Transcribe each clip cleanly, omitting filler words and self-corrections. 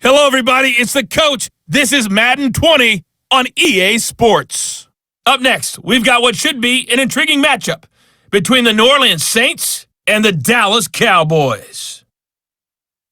Hello, everybody. It's the coach. This is Madden 20 on EA Sports. Up next, we've got what should be an intriguing matchup between the New Orleans Saints and the Dallas Cowboys.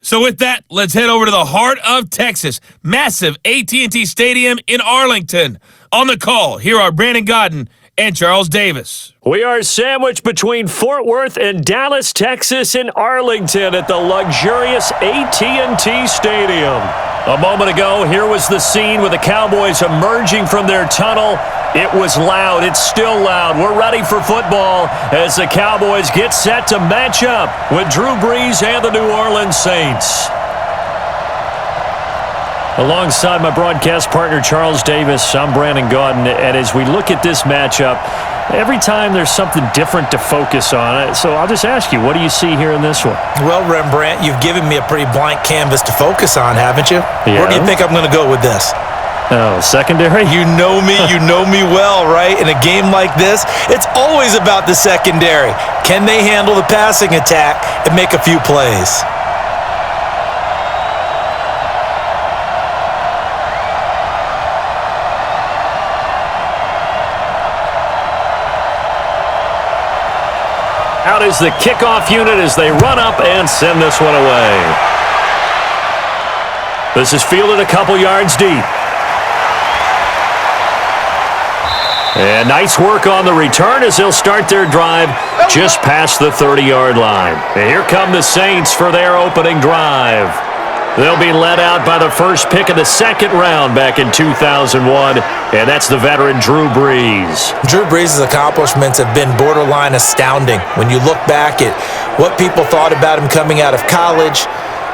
So with that, let's head over to the heart of Texas, massive AT&T Stadium in Arlington. On the call, here are Brandon Godden and Charles Davis. We are sandwiched between Fort Worth and Dallas, Texas, in Arlington at the luxurious AT&T Stadium. A moment ago, here was the scene with the Cowboys emerging from their tunnel. It was loud. It's still loud. We're ready for football as the Cowboys get set to match up with Drew Brees and the New Orleans Saints. Alongside my broadcast partner, Charles Davis, I'm Brandon Godden. And as we look at this matchup, every time there's something different to focus on. So I'll just ask you, what do you see here in this one? Well, Rembrandt, you've given me a pretty blank canvas to focus on, haven't you? Yeah. Where do you think I'm going to go with this? Oh, secondary? You know me well, right? In a game like this, it's always about the secondary. Can they handle the passing attack and make a few plays? Out is the kickoff unit as they run up and send this one away. This is fielded a couple yards deep. And nice work on the return as they'll start their drive just past the 30-yard line. And here come the Saints for their opening drive. They'll be led out by the first pick of the second round back in 2001, and that's the veteran Drew Brees. Drew Brees' accomplishments have been borderline astounding. When you look back at what people thought about him coming out of college,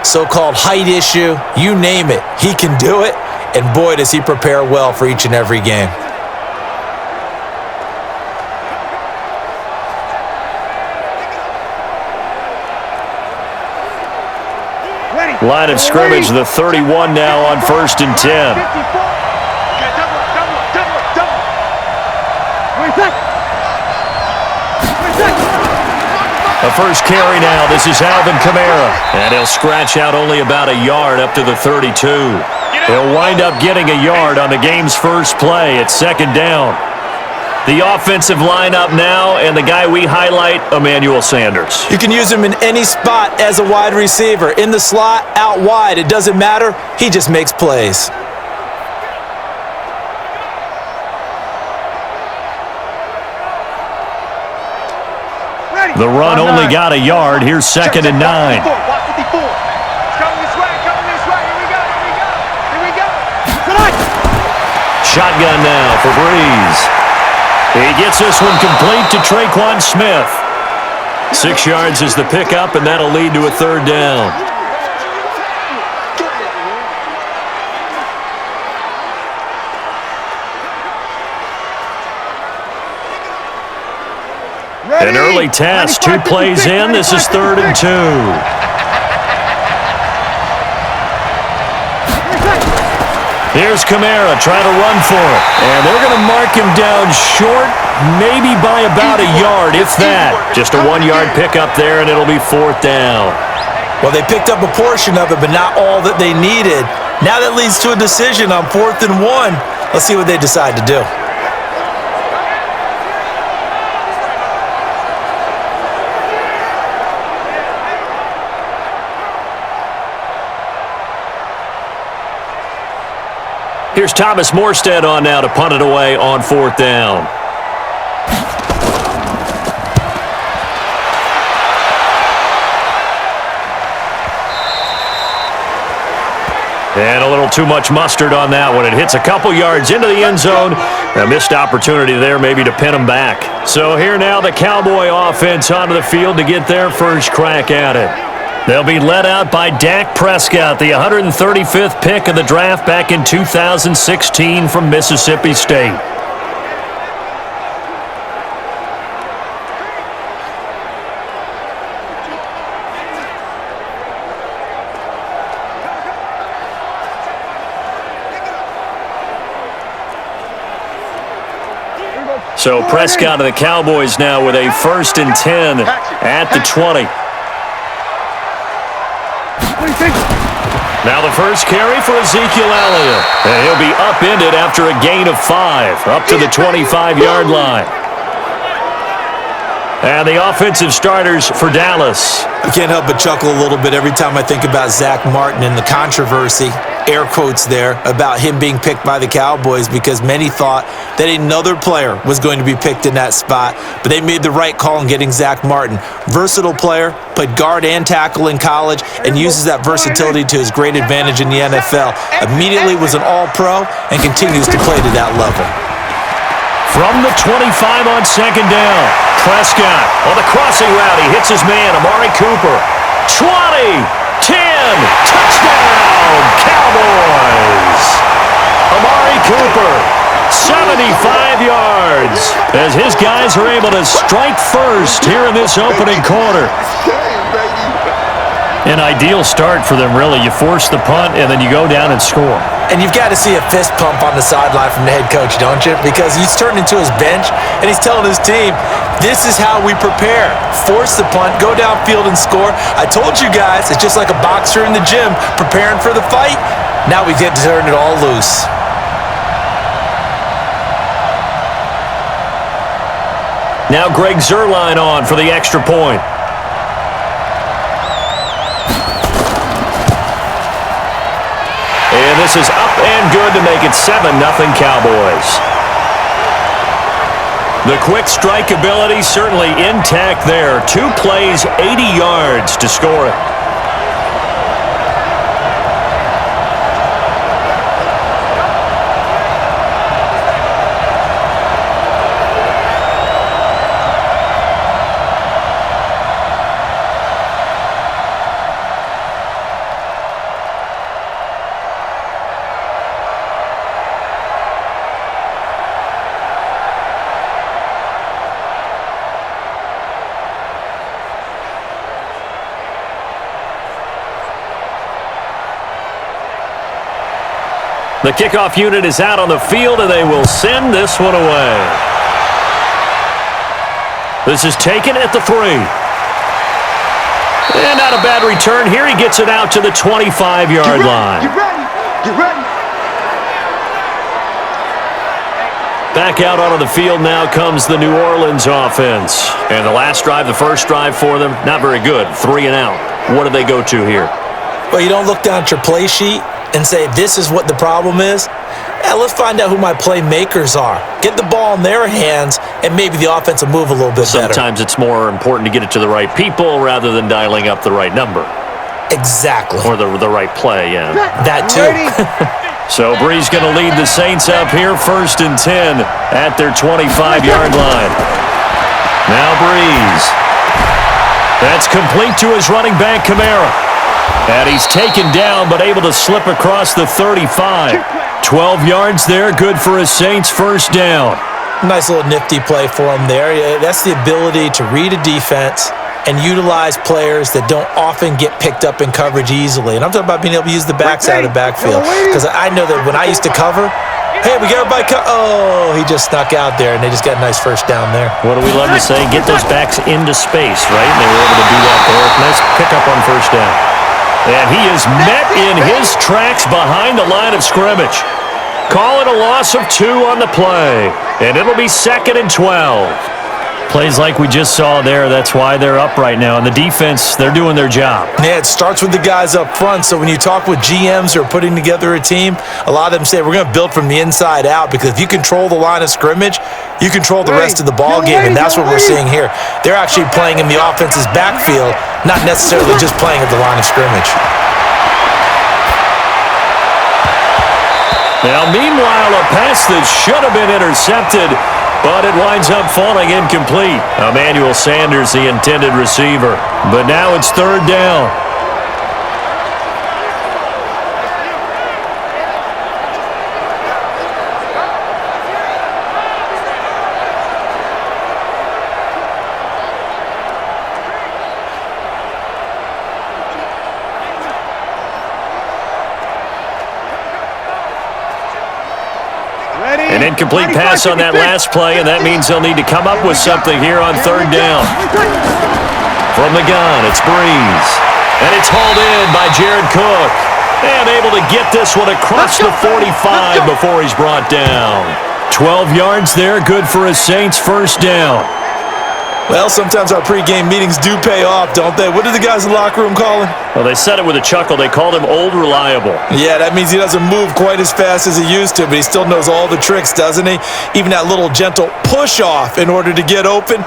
so-called height issue, you name it, he can do it, and boy, does he prepare well for each and every game. Line of scrimmage, the 31 now on 1st and 10. The first carry now. This is Alvin Kamara. And he'll scratch out only about a yard up to the 32. He'll wind up getting a yard on the game's first play at second down. The offensive lineup now, and the guy we highlight, Emmanuel Sanders. You can use him in any spot as a wide receiver. In the slot, out wide, it doesn't matter. He just makes plays. The run only got a yard. Here's 2nd and 9. Shotgun now for Brees. He gets this one complete to Traquan Smith. 6 yards is the pickup, and that'll lead to a third down. An early test, 2 plays in. This is 3rd and 2. Here's Kamara trying to run for it. And they're going to mark him down short, maybe by about a yard, if that. Just a 1-yard pickup there, and it'll be 4th down. Well, they picked up a portion of it, but not all that they needed. Now that leads to a decision on 4th and 1. Let's see what they decide to do. Here's Thomas Morstead on now to punt it away on 4th down. And a little too much mustard on that one. It hits a couple yards into the end zone. A missed opportunity there maybe to pin them back. So here now the Cowboy offense onto the field to get their first crack at it. They'll be led out by Dak Prescott, the 135th pick of the draft back in 2016 from Mississippi State. So Prescott of the Cowboys now with a 1st and 10 at the 20. Now the first carry for Ezekiel Elliott. And he'll be upended after a gain of 5, up to the 25-yard line. And the offensive starters for Dallas. I can't help but chuckle a little bit every time I think about Zach Martin and the controversy, air quotes there, about him being picked by the Cowboys, because many thought that another player was going to be picked in that spot, but they made the right call in getting Zach Martin. Versatile player, played guard and tackle in college, and uses that versatility to his great advantage in the NFL. Immediately was an all-pro and continues to play to that level. From the 25 on second down, Prescott on the crossing route. He hits his man, Amari Cooper. 20, 10, touchdown, Cowboys! Amari Cooper, 75 yards, as his guys are able to strike first here in this opening quarter. An ideal start for them, really. You force the punt, and then you go down and score. And you've got to see a fist pump on the sideline from the head coach, don't you? Because he's turned into his bench, and he's telling his team, this is how we prepare. Force the punt, go downfield and score. I told you guys, it's just like a boxer in the gym preparing for the fight. Now we get to turn it all loose. Now Greg Zuerlein on for the extra point. And this is up and good to make it 7-0 Cowboys. The quick strike ability certainly intact there. 2 plays, 80 yards to score it. The kickoff unit is out on the field, and they will send this one away. This is taken at the 3. And not a bad return here. He gets it out to the 25-yard line. Get ready. Get ready. Back out onto the field now comes the New Orleans offense. And the last drive, the first drive for them, not very good. 3 and out. What do they go to here? Well, you don't look down at your play sheet and say, this is what the problem is. Let's find out who my playmakers are. Get the ball in their hands, and maybe the offense will move a little bit better. Sometimes it's more important to get it to the right people rather than dialing up the right number. Exactly. Or the right play, yeah. That too. So Brees going to lead the Saints up here, 1st and 10 at their 25-yard line. Now Brees. That's complete to his running back, Kamara. And he's taken down, but able to slip across the 35. 12 yards there, good for a Saints first down. Nice little nifty play for him there. That's the ability to read a defense and utilize players that don't often get picked up in coverage easily. And I'm talking about being able to use the backside of the backfield. Because I know that when I used to cover, hey, we got everybody oh, he just snuck out there, and they just got a nice first down there. What do we love to say? Get those backs into space, right? And they were able to do that there. Nice pickup on first down. And he is met in his tracks behind the line of scrimmage. Call it a loss of 2 on the play. And it'll be 2nd and 12. Plays like we just saw there, that's why they're up right now. And the defense, they're doing their job. Yeah, it starts with the guys up front. So when you talk with GMs who are putting together a team, a lot of them say we're going to build from the inside out, because if you control the line of scrimmage, you control the rest of the ball game, and that's what we're seeing here. They're actually playing in the offense's backfield, not necessarily just playing at the line of scrimmage. Now, meanwhile, a pass that should have been intercepted, but it winds up falling incomplete. Emmanuel Sanders, the intended receiver. But now it's 3rd down. An incomplete pass on that last play, and that means they'll need to come up with something here on 3rd down. From the gun, it's Brees. And it's hauled in by Jared Cook. And able to get this one across the 45 before he's brought down. 12 yards there, good for a Saints first down. Well, sometimes our pregame meetings do pay off, don't they? What did the guys in the locker room call him? Well, they said it with a chuckle. They called him Old Reliable. Yeah, that means he doesn't move quite as fast as he used to, but he still knows all the tricks, doesn't he? Even that little gentle push-off in order to get open,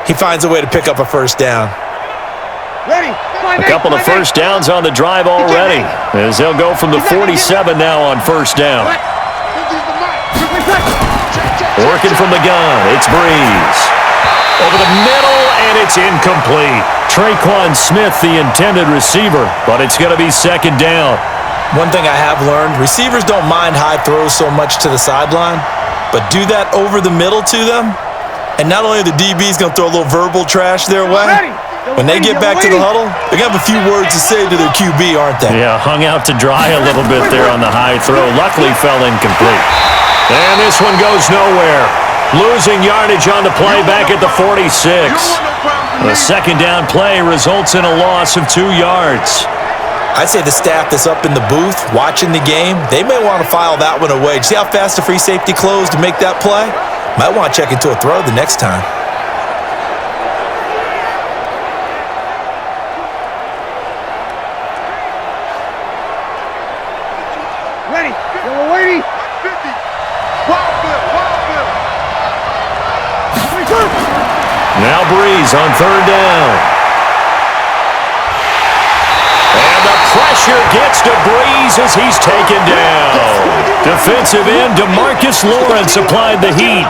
he finds a way to pick up a first down. A couple of first downs on the drive already, as they'll go from the 47 now on first down. Working from the gun, it's Brees. Over the middle, and it's incomplete. Traquan Smith, the intended receiver, but it's going to be second down. One thing I have learned, receivers don't mind high throws so much to the sideline, but do that over the middle to them, and not only are the DBs going to throw a little verbal trash their way, when they get back to the huddle, they're going to have a few words to say to their QB, aren't they? Yeah, hung out to dry a little bit there on the high throw. Luckily fell incomplete. And this one goes nowhere. Losing yardage on the play back at the 46. The second down play results in a loss of 2 yards. I'd say the staff that's up in the booth watching the game, they may want to file that one away. See how fast the free safety closed to make that play? Might want to check into a throw the next time. Ready. We're waiting. 50. Now Brees on third down. And the pressure gets to Brees as he's taken down. Defensive end DeMarcus Lawrence applied the heat.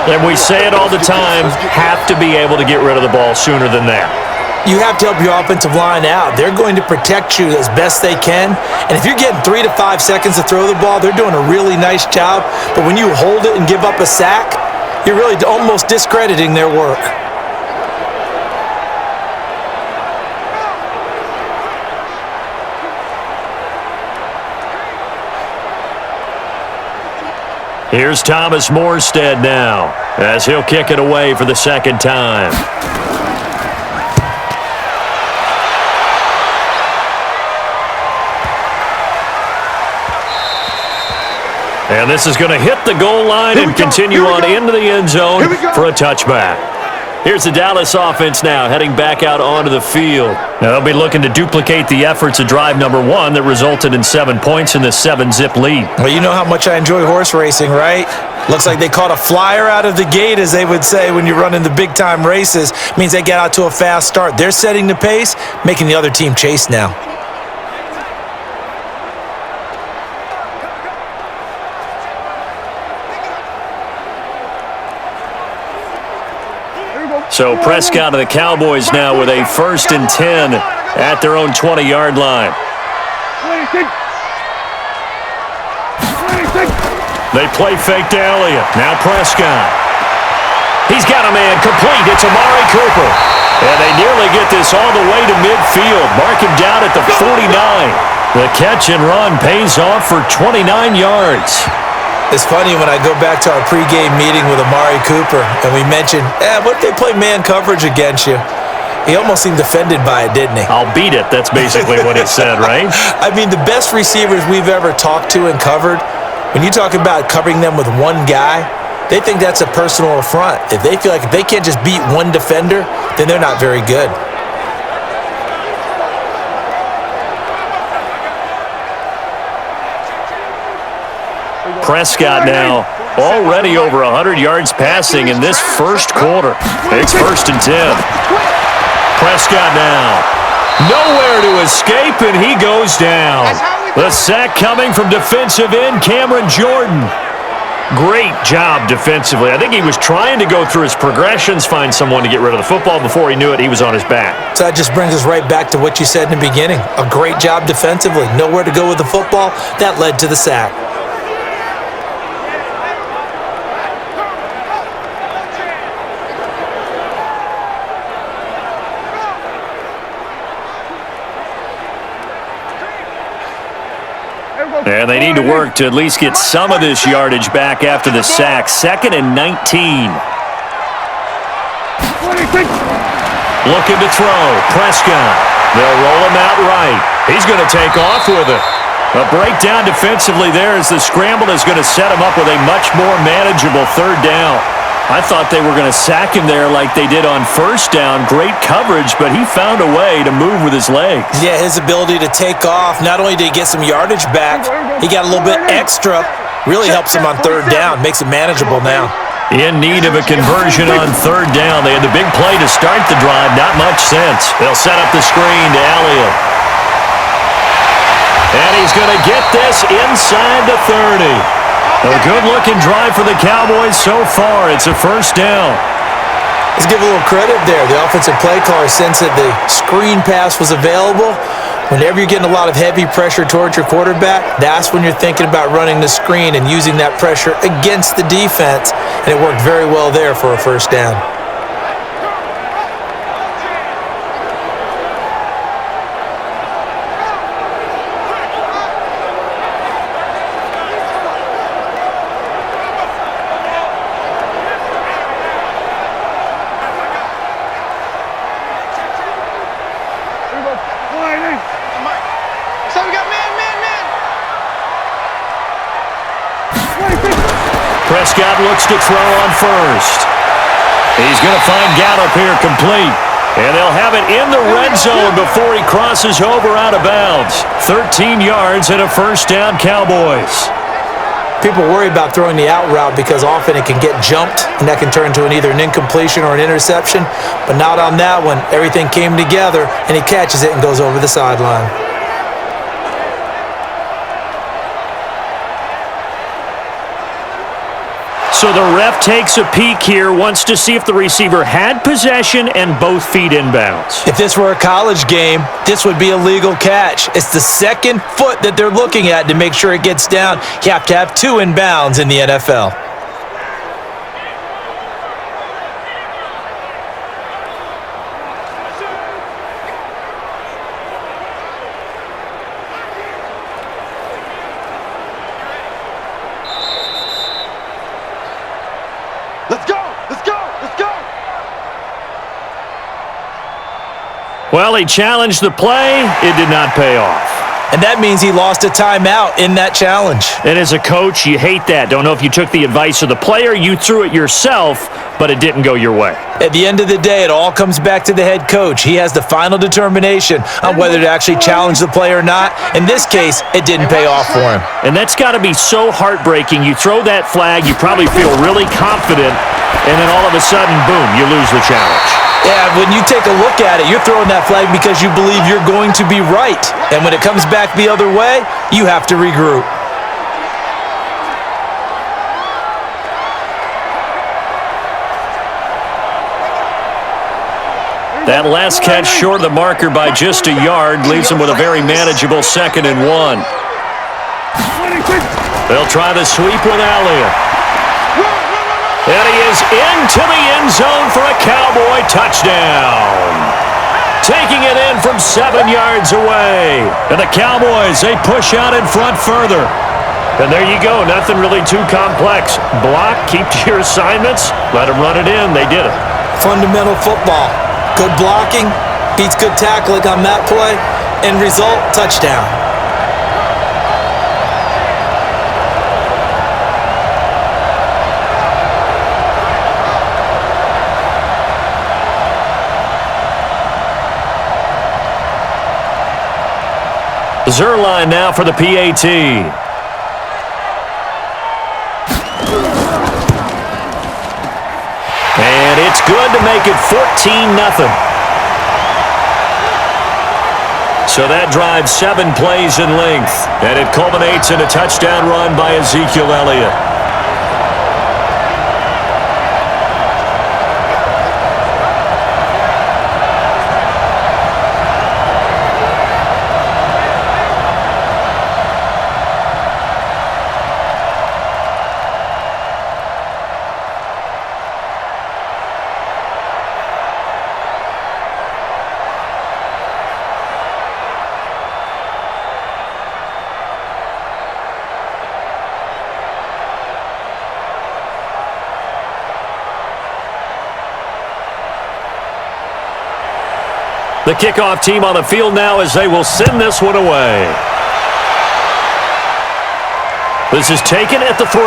And we say it all the time, have to be able to get rid of the ball sooner than that. You have to help your offensive line out. They're going to protect you as best they can. And if you're getting 3 to 5 seconds to throw the ball, they're doing a really nice job. But when you hold it and give up a sack, you're really almost discrediting their work. Here's Thomas Morstead now, as he'll kick it away for the second time. And this is going to hit the goal line and continue on into the end zone for a touchback. Here's the Dallas offense now, heading back out onto the field. Now they'll be looking to duplicate the efforts of drive number 1 that resulted in 7 points in the 7-zip lead. Well, you know how much I enjoy horse racing, right? Looks like they caught a flyer out of the gate, as they would say when you're running the big-time races. Means they get out to a fast start. They're setting the pace, making the other team chase now. So Prescott of the Cowboys now with a 1st and 10 at their own 20-yard line. They play fake to Elliott. Now Prescott. He's got a man complete. It's Amari Cooper. And they nearly get this all the way to midfield. Mark him down at the 49. The catch and run pays off for 29 yards. It's funny when I go back to our pregame meeting with Amari Cooper and we mentioned, what if they play man coverage against you? He almost seemed offended by it, didn't he? I'll beat it. That's basically what he said, right? I mean, the best receivers we've ever talked to and covered, when you talk about covering them with one guy, they think that's a personal affront. If they feel like if they can't just beat one defender, then they're not very good. Prescott now already over 100 yards passing in this first quarter. It's 1st and 10. Prescott now. Nowhere to escape, and he goes down. The sack coming from defensive end Cameron Jordan. Great job defensively. I think he was trying to go through his progressions, find someone to get rid of the football. Before he knew it, he was on his back. So that just brings us right back to what you said in the beginning. A great job defensively. Nowhere to go with the football. That led to the sack. And they need to work to at least get some of this yardage back after the sack. 2nd and 19. Looking to throw. Prescott. They'll roll him out right. He's going to take off with it. A breakdown defensively there as the scramble is going to set him up with a much more manageable third down. I thought they were going to sack him there like they did on first down. Great coverage, but he found a way to move with his legs. Yeah, his ability to take off, not only did he get some yardage back, he got a little bit extra. Really helps him on third down, makes it manageable now. In need of a conversion on third down. They had the big play to start the drive. Not much sense. They'll set up the screen to Elliott. And he's going to get this inside the 30. A good-looking drive for the Cowboys so far. It's a first down. Let's give a little credit there. The offensive play caller sensed that the screen pass was available. Whenever you're getting a lot of heavy pressure towards your quarterback, that's when you're thinking about running the screen and using that pressure against the defense. And it worked very well there for a first down. Prescott looks to throw on first. He's going to find Gallup here complete. And they'll have it in the red zone before he crosses over out of bounds. 13 yards and a first down, Cowboys. People worry about throwing the out route because often it can get jumped, and that can turn into either an incompletion or an interception. But not on that one. Everything came together, and he catches it and goes over the sideline. So the ref takes a peek here, wants to see if the receiver had possession and both feet inbounds. If this were a college game, this would be a legal catch. It's the second foot that they're looking at to make sure it gets down. You have to have two inbounds in the NFL. Well, he challenged the play. It did not pay off. And that means he lost a timeout in that challenge. And as a coach, you hate that. Don't know if you took the advice of the player, you threw it yourself, but it didn't go your way. At the end of the day, it all comes back to the head coach. He has the final determination on whether to actually challenge the play or not. In this case, it didn't pay off for him. And that's got to be so heartbreaking. You throw that flag, you probably feel really confident, and then all of a sudden, boom, you lose the challenge. Yeah, when you take a look at it, you're throwing that flag because you believe you're going to be right. And when it comes back the other way, you have to regroup. That last catch short of the marker by just a yard leaves him with a very manageable 2nd and 1. They'll try the sweep with Elliott. And he is into the end zone for a Cowboy touchdown. Taking it in from 7 yards away. And the Cowboys, they push out in front further. And there you go, nothing really too complex. Block, keep to your assignments, let them run it in. They did it. Fundamental football. Good blocking, beats good tackling on that play. End result, touchdown. Zerline now for the PAT. And it's good to make it 14-0. So that drives 7 plays in length. And it culminates in a touchdown run by Ezekiel Elliott. The kickoff team on the field now as they will send this one away. This is taken at the 3.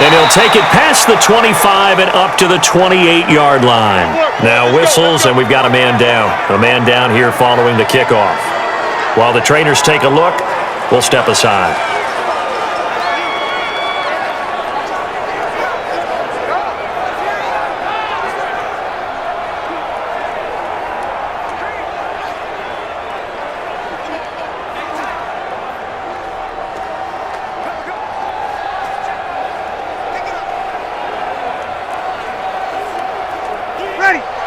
And he'll take it past the 25 and up to the 28-yard line. Now whistles, and we've got a man down. A man down here following the kickoff. While the trainers take a look, we'll step aside.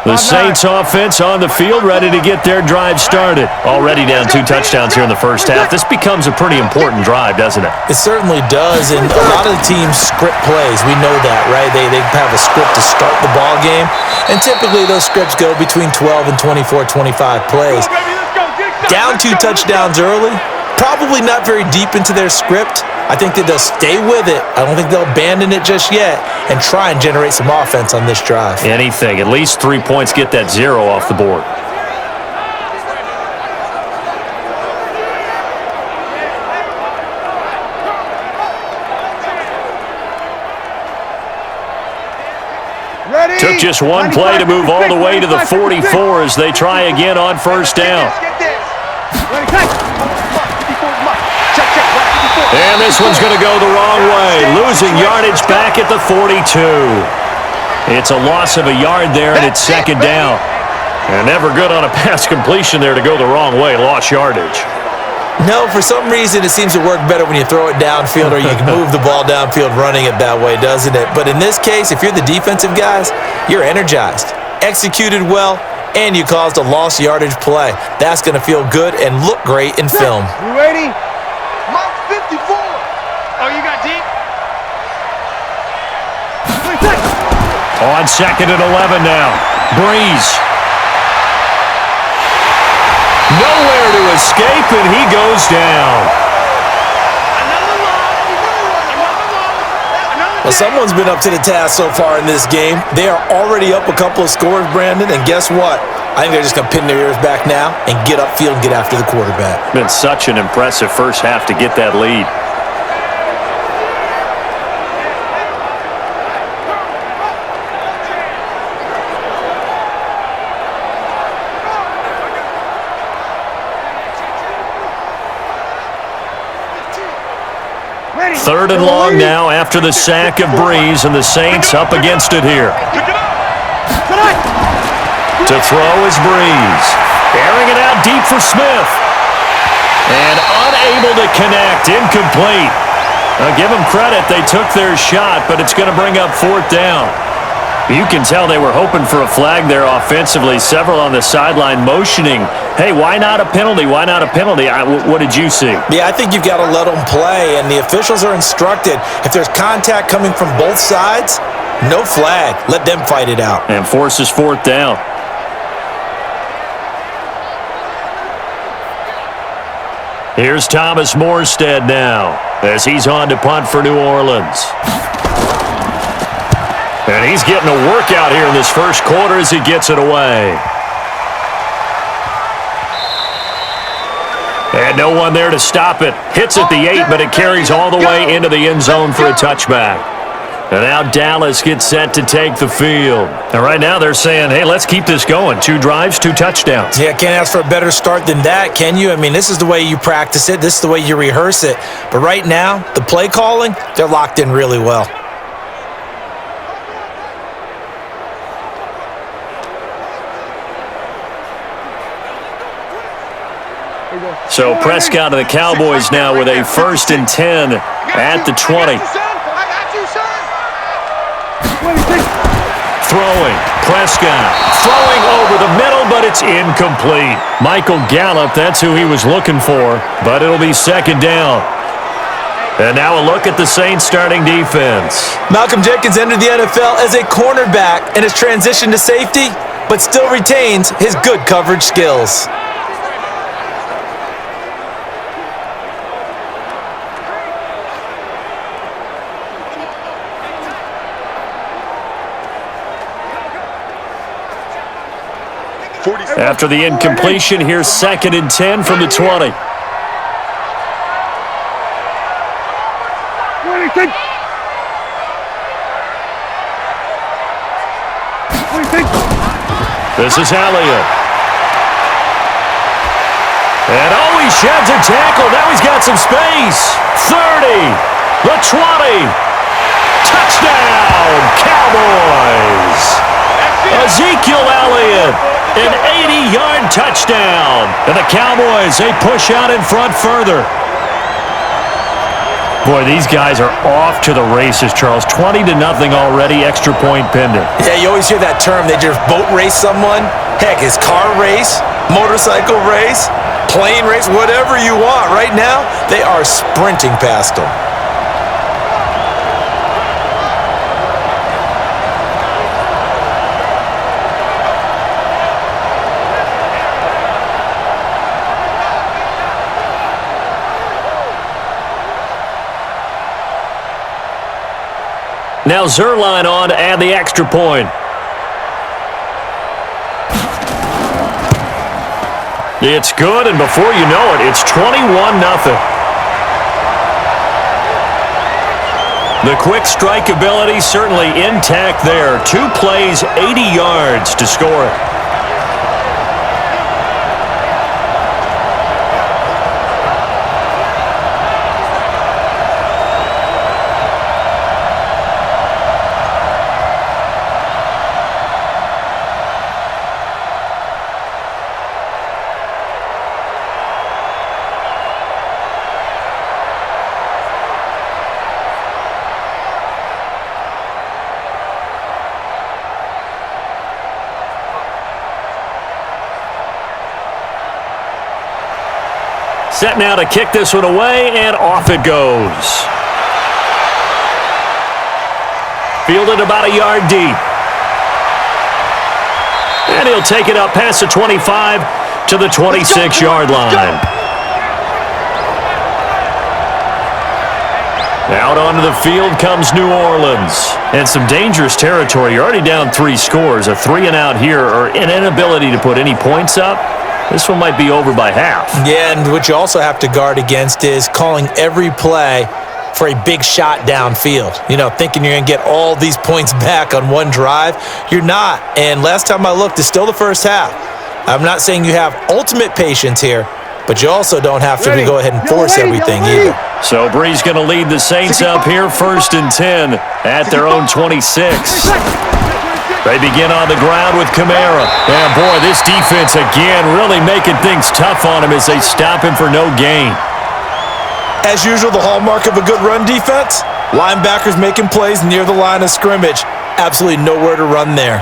The Saints offense on the field, ready to get their drive started. Already down 2 touchdowns here in the first half. This becomes a pretty important drive, doesn't it? It certainly does, and a lot of the teams script plays. We know that, right? They have a script to start the ball game, and typically those scripts go between 12 and 24, 25 plays. Down 2 touchdowns early, probably not very deep into their script. I think that they'll stay with it. I don't think they'll abandon it just yet and try and generate some offense on this drive. Anything. At least 3 points, get that 0 off the board. Ready? Took just one play to move all the way to the 44 as they try again on first down. And this one's going to go the wrong way, losing yardage back at the 42. It's a loss of a yard there, and it's second down. And never good on a pass completion there to go the wrong way, lost yardage. No, for some reason it seems to work better when you throw it downfield or you can move the ball downfield running it that way, doesn't it? But in this case, if you're the defensive guys, you're energized, executed well, and you caused a lost yardage play. That's going to feel good and look great in film. You ready? Mark 54. Oh, you got deep? On second and 11 now. Brees. Nowhere to escape, and he goes down. Well, someone's been up to the task so far in this game. They are already up a couple of scores, Brandon, and guess what? I think they're just going to pin their ears back now and get upfield and get after the quarterback. Been such an impressive first half to get that lead. Third and long now after the sack of Brees, and the Saints up against it here. To throw is Brees. Airing it out deep for Smith. And unable to connect. Incomplete. Give them credit. They took their shot, but it's going to bring up fourth down. You can tell they were hoping for a flag there offensively. Several on the sideline motioning, hey, why not a penalty? Why not a penalty? What did you see? Yeah, I think you've got to let them play, and the officials are instructed. If there's contact coming from both sides, no flag. Let them fight it out. And forces fourth down. Here's Thomas Morstead now as he's on to punt for New Orleans. And he's getting a workout here in this first quarter as he gets it away. And no one there to stop it. Hits at the 8, but it carries all the way into the end zone for a touchback. And now Dallas gets set to take the field. And right now they're saying, hey, let's keep this going. 2 drives, 2 touchdowns. Yeah, can't ask for a better start than that, can you? I mean, this is the way you practice it. This is the way you rehearse it. But right now, the play calling, they're locked in really well. So Prescott of the Cowboys now with a 1st and 10 at the 20. Throwing, Prescott, throwing over the middle, but it's incomplete. Michael Gallup, that's who he was looking for, but it'll be second down. And now a look at the Saints starting defense. Malcolm Jenkins entered the NFL as a cornerback and has transitioned to safety, but still retains his good coverage skills. After the incompletion, here's 2nd and 10 from the 20. This is Elliott. And he sheds a tackle. Now he's got some space. 30, the 20. Touchdown, Cowboys. Ezekiel Elliott, an 80-yard touchdown. And the Cowboys, they push out in front further. Boy, these guys are off to the races, Charles. 20-0 already, extra point pending. Yeah, you always hear that term. They just boat race someone. Heck, it's car race, motorcycle race, plane race, whatever you want. Right now, they are sprinting past them. Now Zerline on to add the extra point. It's good, and before you know it, it's 21-0. The quick strike ability certainly intact there. 2 plays, 80 yards to score it. Set now to kick this one away, and off it goes. Fielded about a yard deep. And he'll take it up past the 25 to the 26-yard line. Out onto the field comes New Orleans. And some dangerous territory. You're already down 3 scores. A 3-and-out here, or an inability to put any points up. This one might be over by half. Yeah, and what you also have to guard against is calling every play for a big shot downfield. You know, thinking you're going to get all these points back on one drive. You're not. And last time I looked, it's still the first half. I'm not saying you have ultimate patience here, but you also don't have to go ahead and force everything either. So Brees going to lead the Saints up here 1st and 10 at their own 26. They begin on the ground with Kamara. And boy, this defense again really making things tough on him as they stop him for no gain. As usual, the hallmark of a good run defense, linebackers making plays near the line of scrimmage. Absolutely nowhere to run there.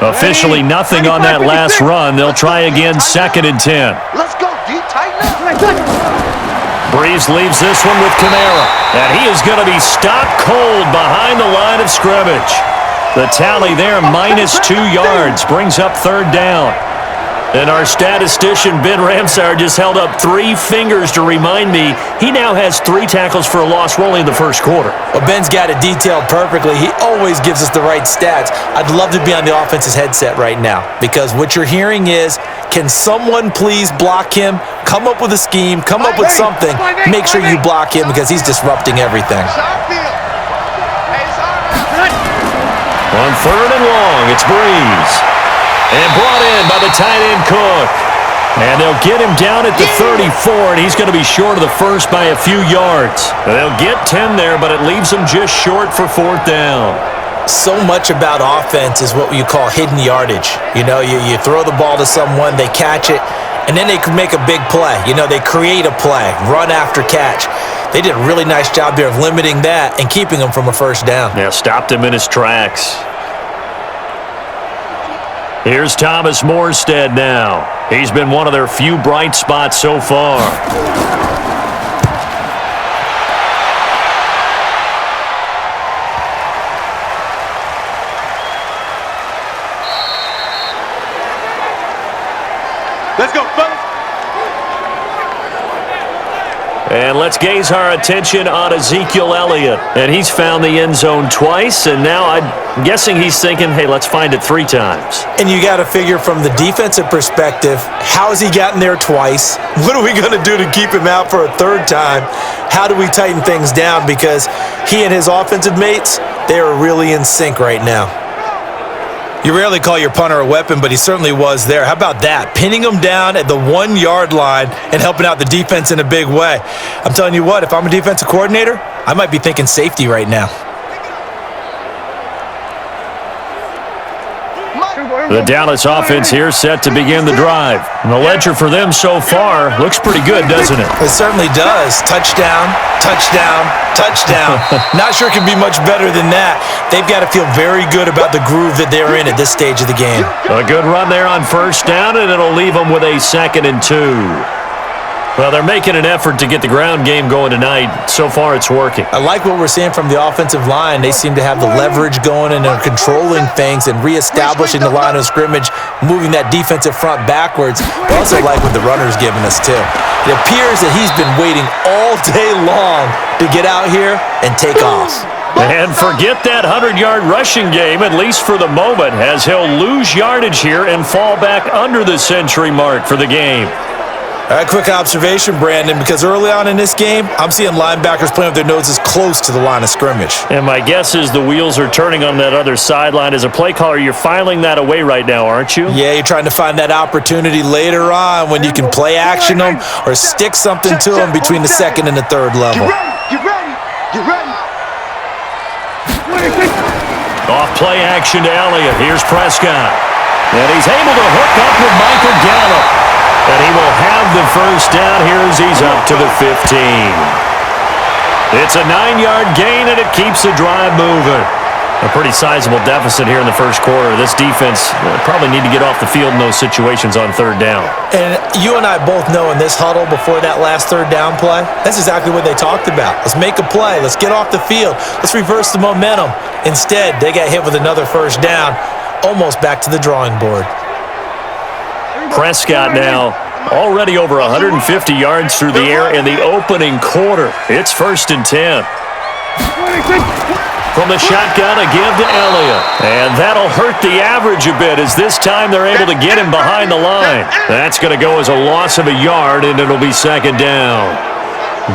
Officially nothing on that last run. They'll try again 2nd and 10. Let's go, D. Tighten up. Brees leaves this one with Kamara. And he is going to be stopped cold behind the line of scrimmage. The tally there, -2 yards, brings up 3rd down. And our statistician, Ben Ramsar, just held up 3 fingers to remind me he now has 3 tackles for a loss rolling in the first quarter. Well, Ben's got it detailed perfectly. He always gives us the right stats. I'd love to be on the offense's headset right now because what you're hearing is, can someone please block him? Come up with a scheme. Come up with something. Make sure you block him because he's disrupting everything. On 3rd and long, it's Brees. And brought in by the tight end Cook. And they'll get him down at the 34, and he's going to be short of the first by a few yards. They'll get 10 there, but it leaves them just short for 4th down. So much about offense is what you call hidden yardage. You know, you throw the ball to someone, they catch it, and then they can make a big play. You know, they create a play, run after catch. They did a really nice job there of limiting that and keeping him from a 1st down. Yeah, stopped him in his tracks. Here's Thomas Morstead now. He's been one of their few bright spots so far. Let's go, fellas. And let's gaze our attention on Ezekiel Elliott. And he's found the end zone twice, and now I'm guessing he's thinking, hey, let's find it 3 times. And you got to figure from the defensive perspective, how has he gotten there twice? What are we going to do to keep him out for a 3rd time? How do we tighten things down? Because he and his offensive mates, they are really in sync right now. You rarely call your punter a weapon, but he certainly was there. How about that? Pinning him down at the 1-yard line and helping out the defense in a big way. I'm telling you what, if I'm a defensive coordinator, I might be thinking safety right now. The Dallas offense here set to begin the drive. And the ledger for them so far looks pretty good, doesn't it? It certainly does. Touchdown, touchdown, touchdown. Not sure it can be much better than that. They've got to feel very good about the groove that they're in at this stage of the game. A good run there on first down, and it'll leave them with a 2nd and 2. Well, they're making an effort to get the ground game going tonight. So far, it's working. I like what we're seeing from the offensive line. They seem to have the leverage going and are controlling things and reestablishing the line of scrimmage, moving that defensive front backwards. I also like what the runner's giving us, too. It appears that he's been waiting all day long to get out here and take off. And forget that 100-yard rushing game, at least for the moment, as he'll lose yardage here and fall back under the century mark for the game. All right, quick observation, Brandon, because early on in this game, I'm seeing linebackers playing with their noses close to the line of scrimmage. And my guess is the wheels are turning on that other sideline. As a play caller, you're filing that away right now, aren't you? Yeah, you're trying to find that opportunity later on when you can play action them or stick something to them between the 2nd and the 3rd level. Get ready. Get ready. Off play action to Elliott. Here's Prescott. And he's able to hook up with Michael Gallup. And he will have the first down here as he's up to the 15. It's a 9-yard gain, and it keeps the drive moving. A pretty sizable deficit here in the first quarter. This defense probably need to get off the field in those situations on 3rd down. And you and I both know in this huddle before that last 3rd down play, that's exactly what they talked about. Let's make a play. Let's get off the field. Let's reverse the momentum. Instead, they got hit with another first down, almost back to the drawing board. Prescott now already over 150 yards through the air in the opening quarter. It's 1st and 10. From the shotgun, a give to Elliott. And that'll hurt the average a bit as this time they're able to get him behind the line. That's going to go as a loss of a yard, and it'll be 2nd down.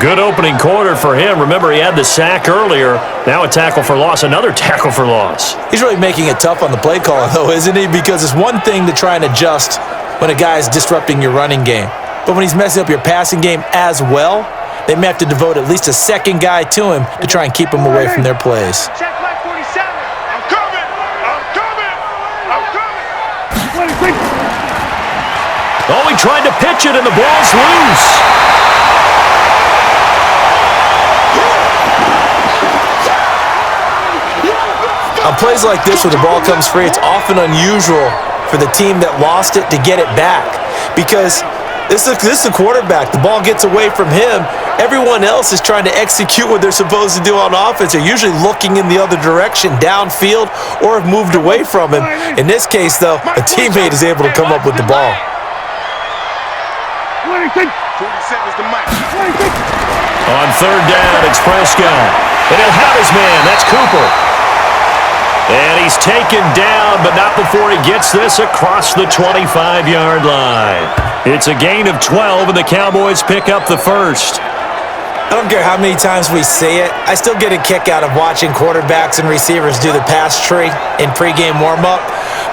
Good opening quarter for him. Remember, he had the sack earlier. Now a tackle for loss, another tackle for loss. He's really making it tough on the play caller, though, isn't he? Because it's one thing to try and adjust when a guy is disrupting your running game. But when he's messing up your passing game as well, they may have to devote at least a 2nd guy to him to try and keep him away from their plays. Check line 47. I'm coming. I'm coming. I'm coming. Oh, he tried to pitch it, and the ball's loose. On plays like this where the ball comes free, it's often unusual for the team that lost it to get it back because this is the quarterback. The ball gets away from him. Everyone else is trying to execute what they're supposed to do on offense. They're usually looking in the other direction, downfield, or have moved away from him. In this case, though, a teammate is able to come up with the ball. 40 seconds to Mike. On 3rd down, it's Prescott. And he'll have his man. That's Cooper. And he's taken down, but not before he gets this across the 25-yard line. It's a gain of 12, and the Cowboys pick up the first. I don't care how many times we see it. I still get a kick out of watching quarterbacks and receivers do the pass tree in pregame warm-up.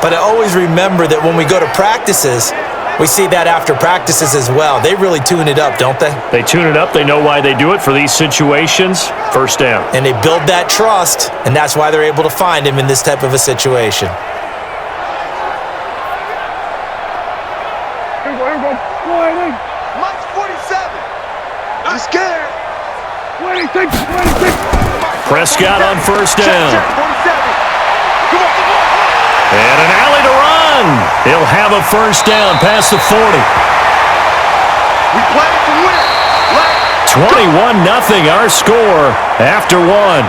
But I always remember that when we go to practices, we see that after practices as well. They really tune it up, don't they? They tune it up. They know why they do it for these situations. First down. And they build that trust, and that's why they're able to find him in this type of a situation. Mike's 47. I'm scared. Prescott on first down. Check 47. Come on. And an alley to run. He'll have a first down past the 40. We play to win. 21-0 our score after one.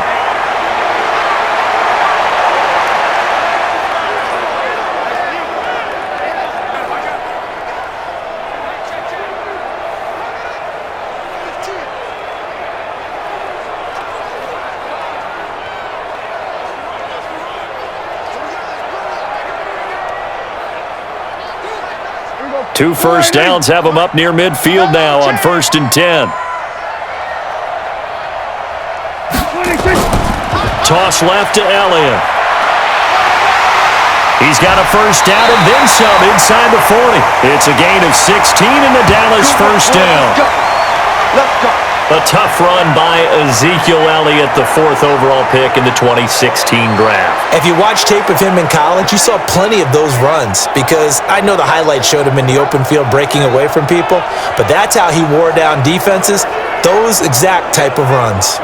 Two first downs have him up near midfield now on 1st and 10. Toss left to Elliott. He's got a first down and then some inside the 40. It's a gain of 16 and the Dallas first down. Let's go. A tough run by Ezekiel Elliott, the 4th overall pick in the 2016 draft. If you watch tape of him in college, you saw plenty of those runs because I know the highlights showed him in the open field breaking away from people, but that's how he wore down defenses, those exact type of runs.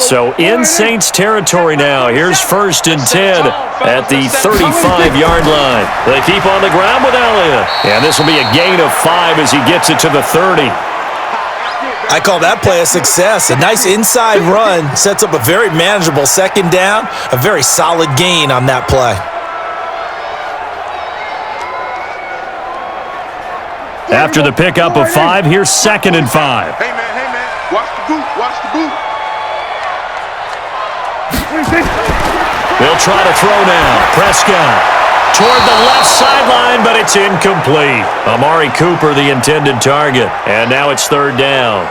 So in Saints territory now. Here's 1st and 10 at the 35-yard line. They keep on the ground with Elliott. And this will be a gain of 5 as he gets it to the 30. I call that play a success. A nice inside run sets up a very manageable 2nd down, a very solid gain on that play. After the pickup of 5, here's 2nd and 5. Hey, man, watch the boot, watch the boot. They'll try to throw now. Prescott toward the left sideline, but it's incomplete. Amari Cooper, the intended target. And now it's 3rd down.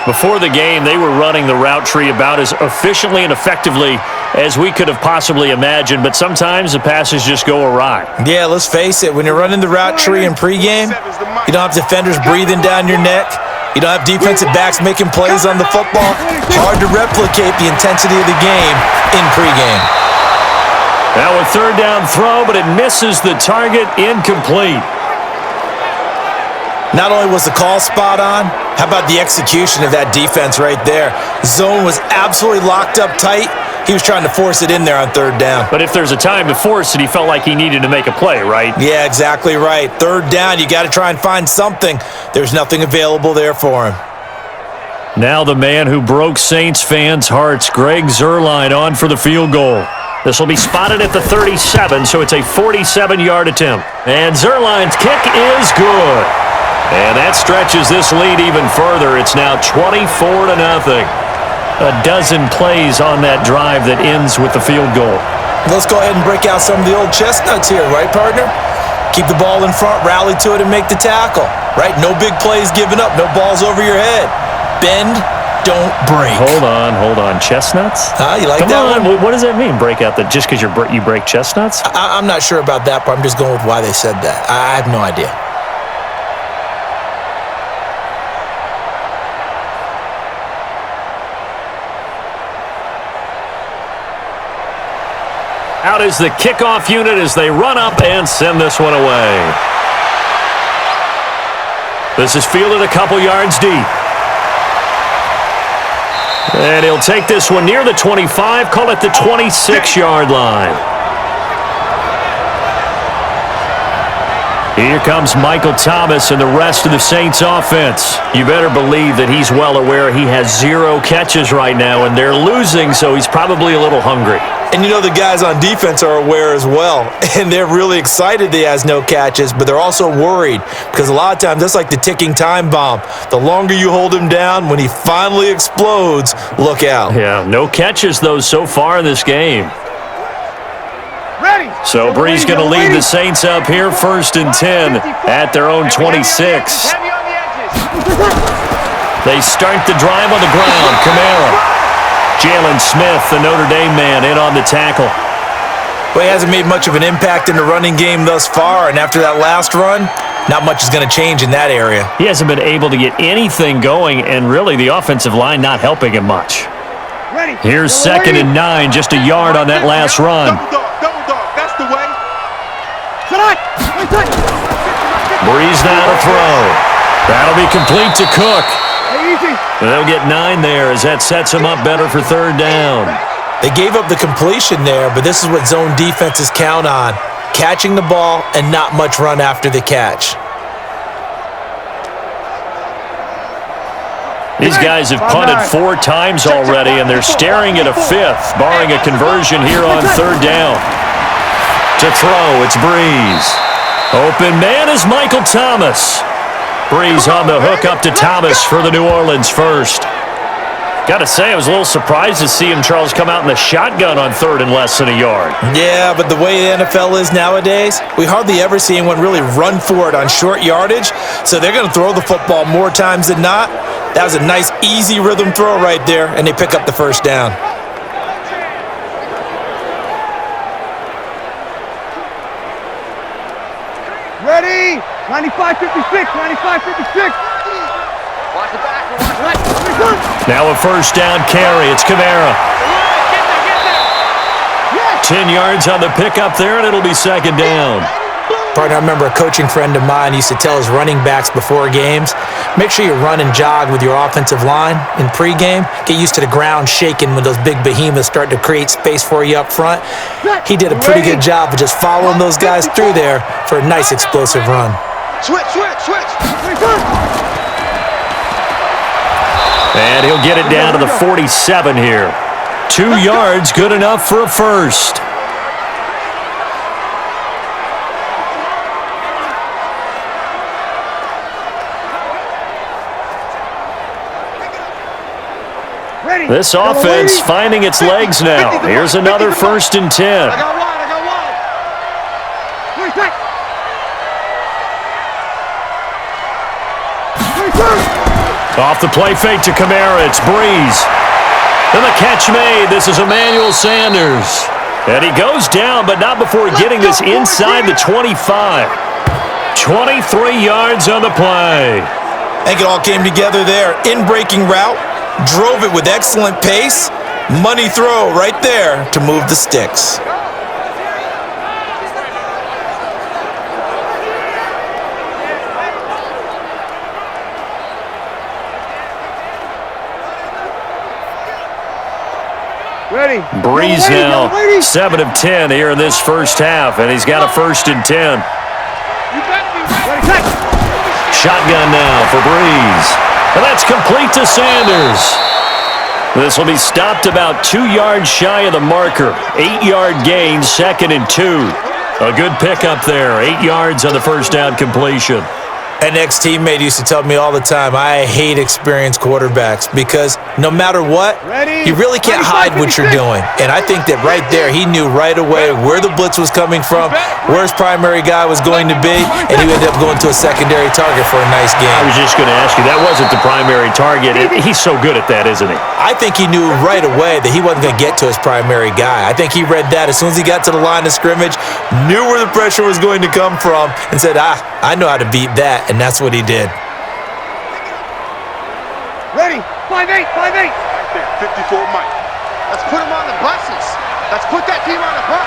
Before the game, they were running the route tree about as efficiently and effectively as we could have possibly imagined, but sometimes the passes just go awry. Yeah, let's face it. When you're running the route tree in pregame, you don't have defenders breathing down your neck. You don't have defensive backs making plays on the football. Hard to replicate the intensity of the game in pregame. Now a 3rd down throw, but it misses the target, incomplete. Not only was the call spot on, how about the execution of that defense right there? Zone was absolutely locked up tight. He was trying to force it in there on 3rd down. But if there's a time to force it, he felt like he needed to make a play, right? Yeah, exactly right. 3rd down, you got to try and find something. There's nothing available there for him. Now the man who broke Saints fans' hearts, Greg Zuerlein, on for the field goal. This will be spotted at the 37, so it's a 47-yard attempt. And Zuerlein's kick is good. And that stretches this lead even further. It's now 24-0. A dozen plays on that drive that ends with the field goal. Let's go ahead and break out some of the old chestnuts here, right, partner? Keep the ball in front, rally to it, and make the tackle, right? No big plays given up, no balls over your head. Bend, don't break. Hold on. Chestnuts? You like Come that on. one? What does that mean, break out? Just because you break chestnuts? I'm not sure about that, but I'm just going with why they said that. I have no idea. Out is the kickoff unit as they run up and send this one away. This is fielded a couple yards deep. And he'll take this one near the 25, call it the 26-yard line. Here comes Michael Thomas and the rest of the Saints offense. You better believe that he's well aware he has 0 catches right now, and they're losing, so he's probably a little hungry. And you know the guys on defense are aware as well, and they're really excited that he has no catches, but they're also worried because a lot of times that's like the ticking time bomb. The longer you hold him down, when he finally explodes, look out. Yeah, no catches, though, so far in this game. So Brees going to lead the Saints up here, 1st and 10 at their own 26. They start the drive on the ground. Kamara. Jalen Smith, the Notre Dame man, in on the tackle. Well, he hasn't made much of an impact in the running game thus far, and after that last run, not much is going to change in that area. He hasn't been able to get anything going, and really the offensive line not helping him much. Here's 2nd and 9, just a yard on that last run. Double dog, that's the way. Brees now to throw. That'll be complete to Cook. They'll get 9 there as that sets him up better for 3rd down. They gave up the completion there, but this is what zone defenses count on. Catching the ball and not much run after the catch. These guys have punted 4 times already, and they're staring at a 5th, barring a conversion here on 3rd down. To throw, it's Brees. Open man is Michael Thomas. Brees on the hook up to Thomas for the New Orleans first. Got to say, I was a little surprised to see him, Charles, come out in the shotgun on 3rd and less than a yard. Yeah, but the way the NFL is nowadays, we hardly ever see anyone really run for it on short yardage, so they're going to throw the football more times than not. That was a nice, easy rhythm throw right there, and they pick up the first down. Ready? 95-56, 95-56. Watch the back. Now a first down carry. It's Kamara. 10 yards on the pickup there, and it'll be 2nd down. Partner, I remember a coaching friend of mine used to tell his running backs before games, make sure you run and jog with your offensive line in pregame. Get used to the ground shaking when those big behemoths start to create space for you up front. He did a pretty good job of just following those guys through there for a nice explosive run. Switch. And he'll get it down to the 47 here. 2 yards, good enough for a first. This offense finding its legs now. Here's another 1st and 10. I got one. Off the play fake to Kamara, it's Brees. And the catch made. This is Emmanuel Sanders. And he goes down, but not before getting this inside the 25. 23 yards on the play. I think it all came together there. In-breaking route, drove it with excellent pace. Money throw right there to move the sticks. Ready. Brees now 7 of 10 here in this first half, and he's got a 1st and 10. Shotgun now for Brees. And that's complete to Sanders. This will be stopped about 2 yards shy of the marker. 8-yard gain, 2nd and 2. A good pickup there. 8 yards on the first down completion. An ex-teammate used to tell me all the time, I hate experienced quarterbacks because no matter what, you really can't hide what you're doing. And I think that right there, he knew right away where the blitz was coming from, where his primary guy was going to be, and he ended up going to a secondary target for a nice game. I was just going to ask you, that wasn't the primary target. He's so good at that, isn't he? I think he knew right away that he wasn't going to get to his primary guy. I think he read that as soon as he got to the line of scrimmage, knew where the pressure was going to come from, and said, I know how to beat that. And that's what he did. Ready. 5-8. 54 Mike. Let's put him on the buses. Let's put that team on the bus.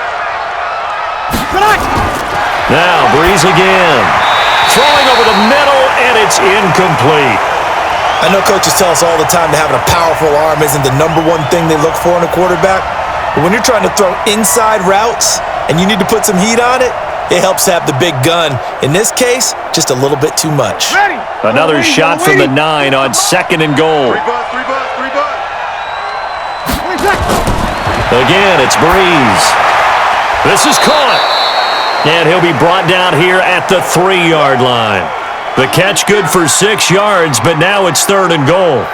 Now Brees again. Throwing over the middle, and it's incomplete. I know coaches tell us all the time that having a powerful arm isn't the #1 thing they look for in a quarterback. But when you're trying to throw inside routes and you need to put some heat on it, it helps have the big gun. In this case, just a little bit too much. Another shot from the 9 on 2nd and goal. 3 bud. Again, it's Brees. This is caught. And he'll be brought down here at the 3-yard line. The catch good for 6 yards, but now it's 3rd and goal.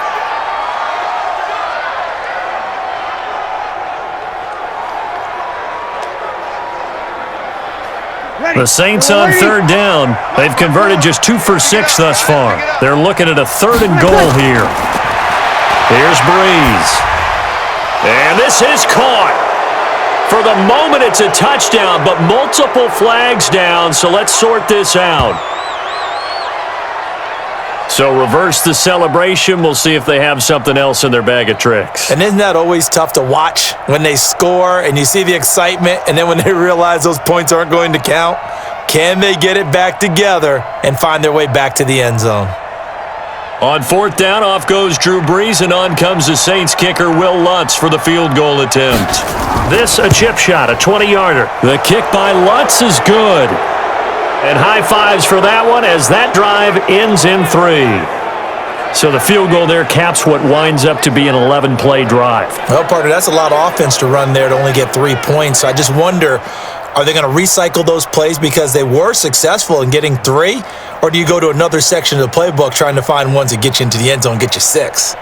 The Saints on 3rd down. They've converted just 2 for 6 thus far. They're looking at a 3rd and goal here. Here's Brees. And this is caught. For the moment, it's a touchdown, but multiple flags down, so let's sort this out. So reverse the celebration. We'll see if they have something else in their bag of tricks. And isn't that always tough to watch when they score and you see the excitement, and then when they realize those points aren't going to count? Can they get it back together and find their way back to the end zone? On 4th down, off goes Drew Brees, and on comes the Saints kicker Will Lutz for the field goal attempt. This a chip shot, a 20-yarder. The kick by Lutz is good. And high fives for that one as that drive ends in 3. So the field goal there caps what winds up to be an 11-play drive. Well, partner, that's a lot of offense to run there to only get 3 points. So I just wonder, are they going to recycle those plays because they were successful in getting 3? Or do you go to another section of the playbook trying to find ones that get you into the end zone and get you 6?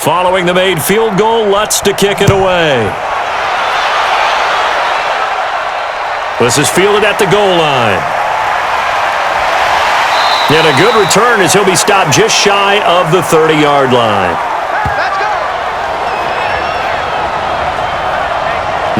Following the made field goal, Lutz to kick it away. This is fielded at the goal line. And a good return as he'll be stopped just shy of the 30-yard line.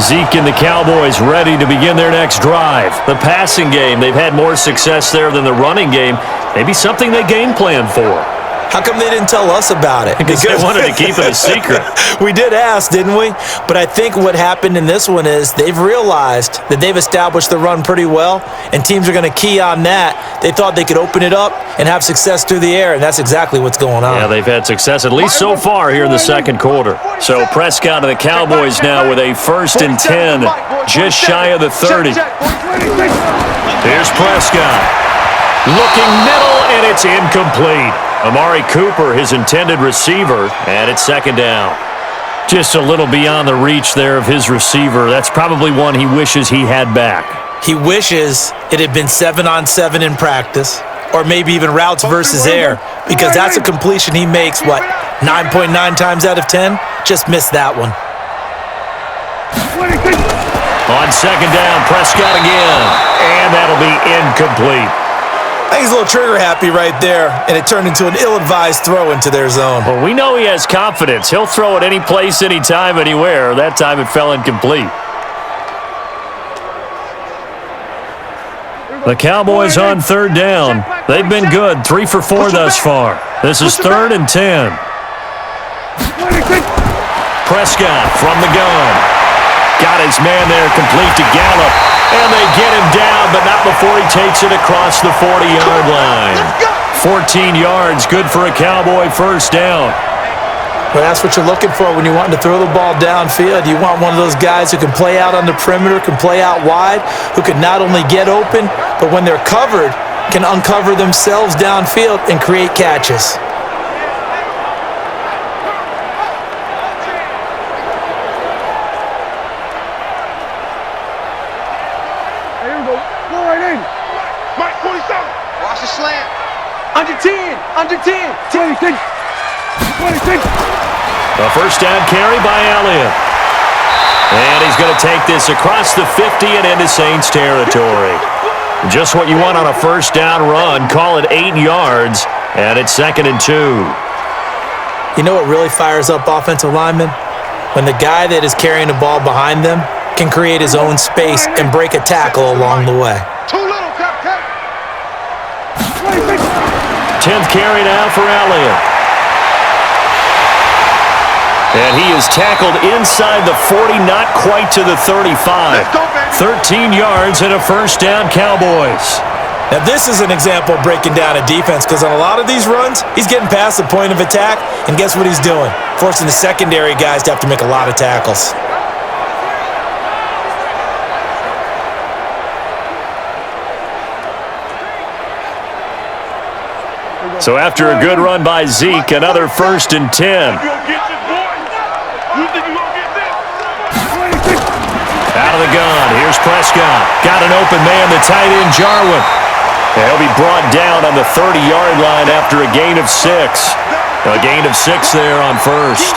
Zeke and the Cowboys ready to begin their next drive. The passing game, they've had more success there than the running game. Maybe something they game plan for. How come they didn't tell us about it? Because they wanted to keep it a secret. We did ask, didn't we? But I think what happened in this one is they've realized that they've established the run pretty well, and teams are going to key on that. They thought they could open it up and have success through the air, and that's exactly what's going on. Yeah, they've had success, at least so far here in the second quarter. So Prescott and the Cowboys now with a 1st and 10, just shy of the 30. Here's Prescott. Looking middle, and it's incomplete. Amari Cooper, his intended receiver, and it's 2nd down. Just a little beyond the reach there of his receiver. That's probably one he wishes he had back. He wishes it had been 7-on-7 in practice, or maybe even routes versus air, because that's a completion he makes, 9.9 times out of 10? Just missed that one. On 2nd down, Prescott again, and that'll be incomplete. I think he's a little trigger happy right there, and it turned into an ill-advised throw into their zone. Well, we know he has confidence. He'll throw it any place, anytime, anywhere. That time it fell incomplete. The Cowboys on 3rd down. They've been good, 3 for 4 thus far. This is 3rd and 10. Prescott from the gun. Got his man there, complete to Gallup. And they get him down, but not before he takes it across the 40-yard line. 14 yards, good for a Cowboy 1st down. Well, that's what you're looking for when you're wanting to throw the ball downfield. You want one of those guys who can play out on the perimeter, can play out wide, who can not only get open, but when they're covered, can uncover themselves downfield and create catches. Under 10. 26. A 1st down carry by Elliott. And he's going to take this across the 50 and into Saints territory. Just what you want on a 1st down run. Call it 8 yards, and it's 2nd and 2. You know what really fires up offensive linemen? When the guy that is carrying the ball behind them can create his own space and break a tackle along the way. 10th carry now for Elliott. And he is tackled inside the 40, not quite to the 35. 13 yards and a 1st down, Cowboys. Now this is an example of breaking down a defense, because on a lot of these runs, he's getting past the point of attack, and guess what he's doing? Forcing the secondary guys to have to make a lot of tackles. So after a good run by Zeke, another 1st and 10. Out of the gun, here's Prescott. Got an open man, the tight end, Jarwin. And he'll be brought down on the 30-yard line after a gain of 6. A gain of 6 there on 1st.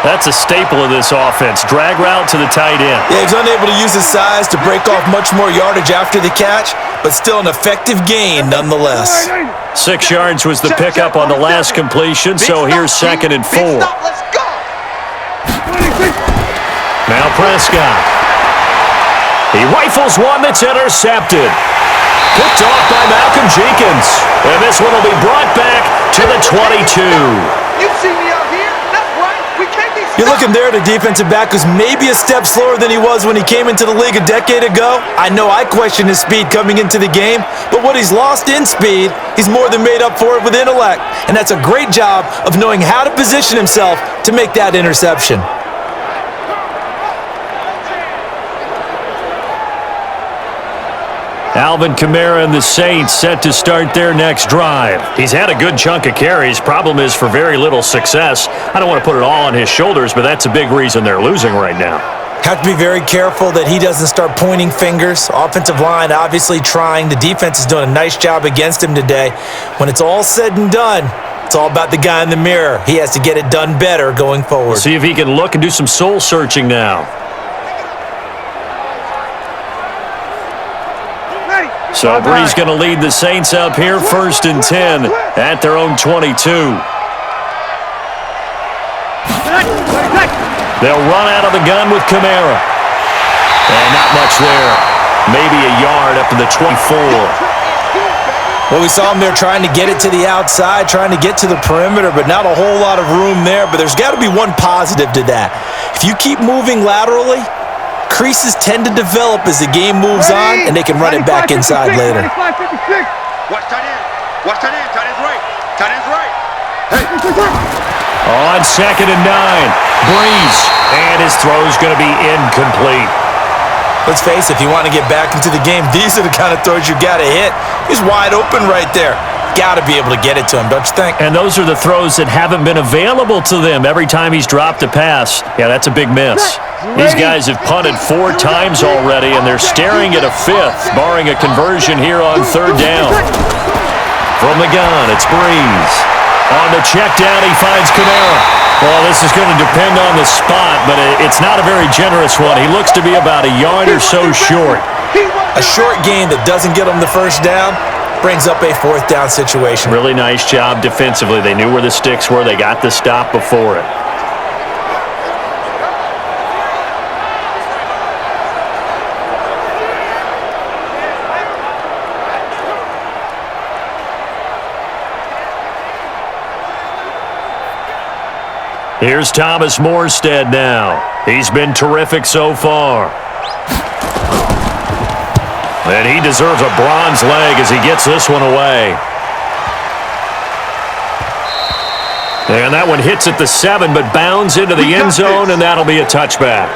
That's a staple of this offense. Drag route to the tight end. Yeah, he's unable to use his size to break off much more yardage after the catch, but still an effective gain nonetheless. 6 yards was the pickup on the last completion, so here's 2nd and 4. Now Prescott. He rifles one that's intercepted. Picked off by Malcolm Jenkins. And this one will be brought back to the 22. You see me out here? That's right. We can't be stopped. You're looking there at a defensive back who's maybe a step slower than he was when he came into the league a decade ago. I know I questioned his speed coming into the game, but what he's lost in speed, he's more than made up for it with intellect. And that's a great job of knowing how to position himself to make that interception. Alvin Kamara and the Saints set to start their next drive. He's had a good chunk of carries. Problem is for very little success. I don't want to put it all on his shoulders, but that's a big reason they're losing right now. Have to be very careful that he doesn't start pointing fingers. Offensive line obviously trying. The defense is doing a nice job against him today. When it's all said and done, It's all about the guy in the mirror. He has to get it done better going forward. See if he can look and do some soul searching now. So Brees going to lead the Saints up here, 1st and 10 at their own 22. They'll run out of the gun with Kamara. And not much there. Maybe a yard up to the 24. Well, we saw him there trying to get it to the outside, trying to get to the perimeter, but not a whole lot of room there. But there's got to be one positive to that. If you keep moving laterally, creases tend to develop as the game moves on, and they can run it back inside later. Watch tight end. Watch tight end. Tight end's right. Tight end's right. Hey. On 2nd and 9, Brees. And his throw's going to be incomplete. Let's face it, if you want to get back into the game, these are the kind of throws you got to hit. He's wide open right there. Got to be able to get it to him, don't you think? And those are the throws that haven't been available to them every time he's dropped a pass. Yeah, that's a big miss. These guys have punted 4 times already, and they're staring at a 5th, barring a conversion here on 3rd down. From the gun, it's Brees. On the check down, he finds Kamara. Well, this is going to depend on the spot, but it's not a very generous one. He looks to be about a yard or so short. A short gain that doesn't get him the 1st down brings up a 4th down situation. Really nice job defensively. They knew where the sticks were. They got the stop before it. Here's Thomas Morstead now. He's been terrific so far. And he deserves a bronze leg as he gets this one away. And that one hits at the 7, but bounds into the end zone, and that'll be a touchback.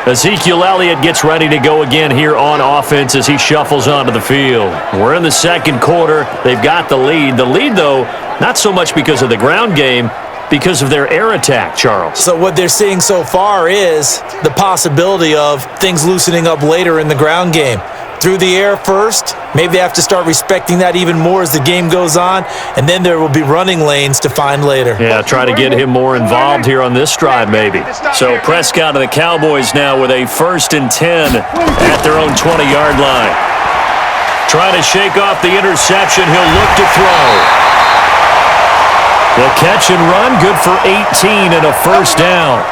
Ezekiel Elliott gets ready to go again here on offense as he shuffles onto the field. We're in the 2nd quarter. They've got the lead. The lead, though, not so much because of the ground game, because of their air attack, Charles. So what they're seeing so far is the possibility of things loosening up later in the ground game. Through the air first, maybe they have to start respecting that even more as the game goes on, and then there will be running lanes to find later. Yeah, try to get him more involved here on this drive maybe. So Prescott and the Cowboys now with a 1st and 10 at their own 20-yard line. Trying to shake off the interception, he'll look to throw. The catch and run, good for 18 and a 1st down.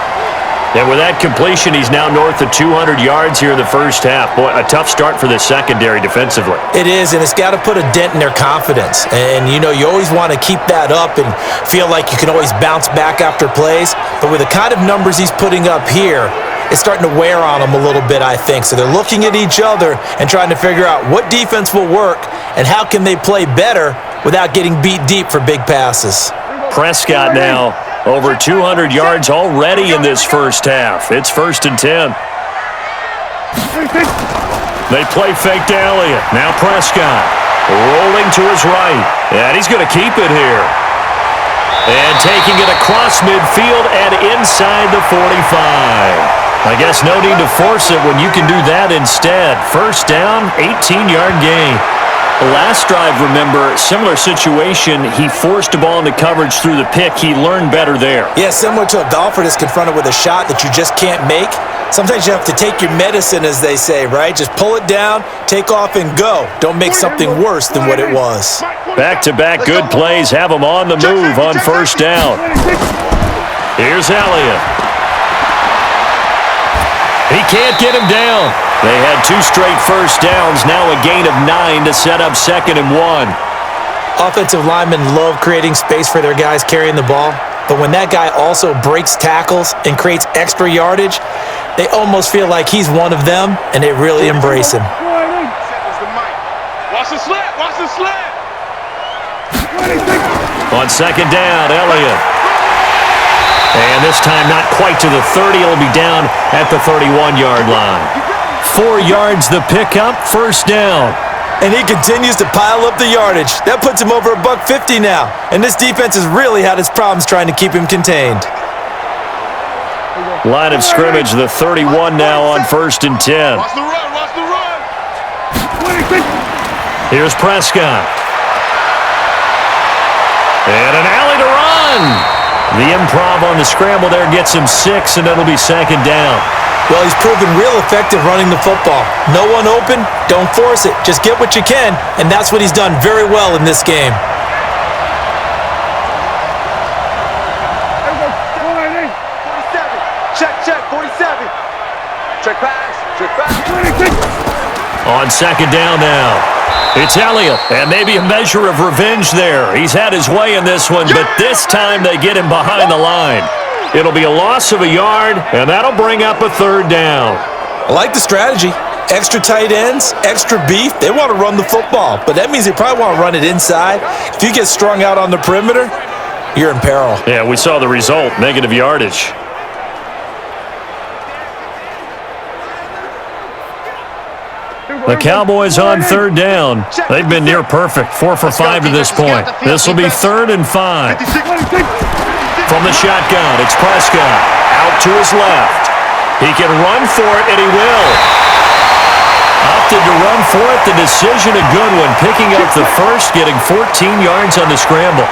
And with that completion, he's now north of 200 yards here in the 1st half. Boy, a tough start for the secondary defensively. It is, and it's got to put a dent in their confidence. And, you know, you always want to keep that up and feel like you can always bounce back after plays. But with the kind of numbers he's putting up here, it's starting to wear on them a little bit, I think. So they're looking at each other and trying to figure out what defense will work and how can they play better without getting beat deep for big passes. Prescott now over 200 yards already in this 1st half. It's 1st and 10. They play fake to Elliott. Now Prescott rolling to his right. And he's going to keep it here. And taking it across midfield and inside the 45. I guess no need to force it when you can do that instead. 1st down, 18-yard gain. Last drive, remember, similar situation. He forced a ball into coverage through the pick. He learned better there. Yeah, similar to a golfer that's confronted with a shot that you just can't make. Sometimes you have to take your medicine, as they say, right? Just pull it down, take off, and go. Don't make something worse than what it was. Back-to-back good plays have him on the move on 1st down. Here's Elliott. He can't get him down. They had 2 straight 1st downs, now a gain of 9 to set up 2nd and 1. Offensive linemen love creating space for their guys carrying the ball, but when that guy also breaks tackles and creates extra yardage, they almost feel like he's one of them, and they really embrace him. Watch the slap! Watch the slap! On 2nd down, Elliott. And this time not quite to the 30. It'll be down at the 31-yard line. 4 yards the pickup, 1st down. And he continues to pile up the yardage. That puts him over $150 now. And this defense has really had its problems trying to keep him contained. Line of scrimmage, the 31 now on 1st and 10. Watch the run! Watch the run! Here's Prescott. And an alley to run. The improv on the scramble there gets him 6, and it'll be second down. Well, he's proven real effective running the football. No one open, don't force it. Just get what you can, and that's what he's done very well in this game. Check, 47. Check pass. On second down now, it's Elliott, and maybe a measure of revenge there. He's had his way in this one, but this time they get him behind the line. It'll be a loss of a yard, and that'll bring up a third down. I like the strategy. Extra tight ends, extra beef. They want to run the football, but that means they probably want to run it inside. If you get strung out on the perimeter, you're in peril. Yeah, we saw the result, negative yardage. The Cowboys on third down. They've been near perfect, 4 for 5 to this point. This will be 3rd and 5. From the shotgun, it's Prescott. Out to his left. He can run for it, and he will. Opted to run for it. The decision a good one. Picking up the first, getting 14 yards on the scramble.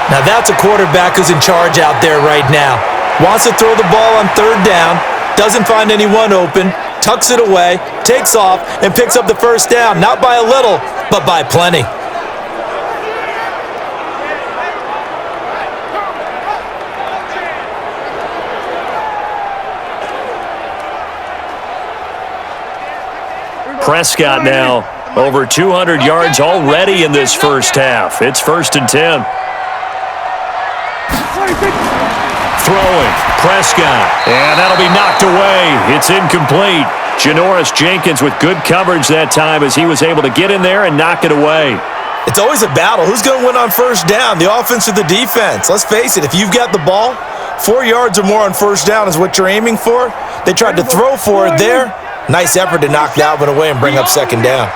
Now that's a quarterback who's in charge out there right now. Wants to throw the ball on third down. Doesn't find anyone open. Tucks it away, takes off, and picks up the first down. Not by a little, but by plenty. Prescott now over 200 yards already in this first half. It's 1st and 10. Throwing, Prescott, and that'll be knocked away. It's incomplete. Janoris Jenkins with good coverage that time as he was able to get in there and knock it away. It's always a battle. Who's going to win on first down, the offense or the defense? Let's face it, if you've got the ball, 4 yards or more on first down is what you're aiming for. They tried to throw for it there. Nice effort to knock Alvin away and bring up second down.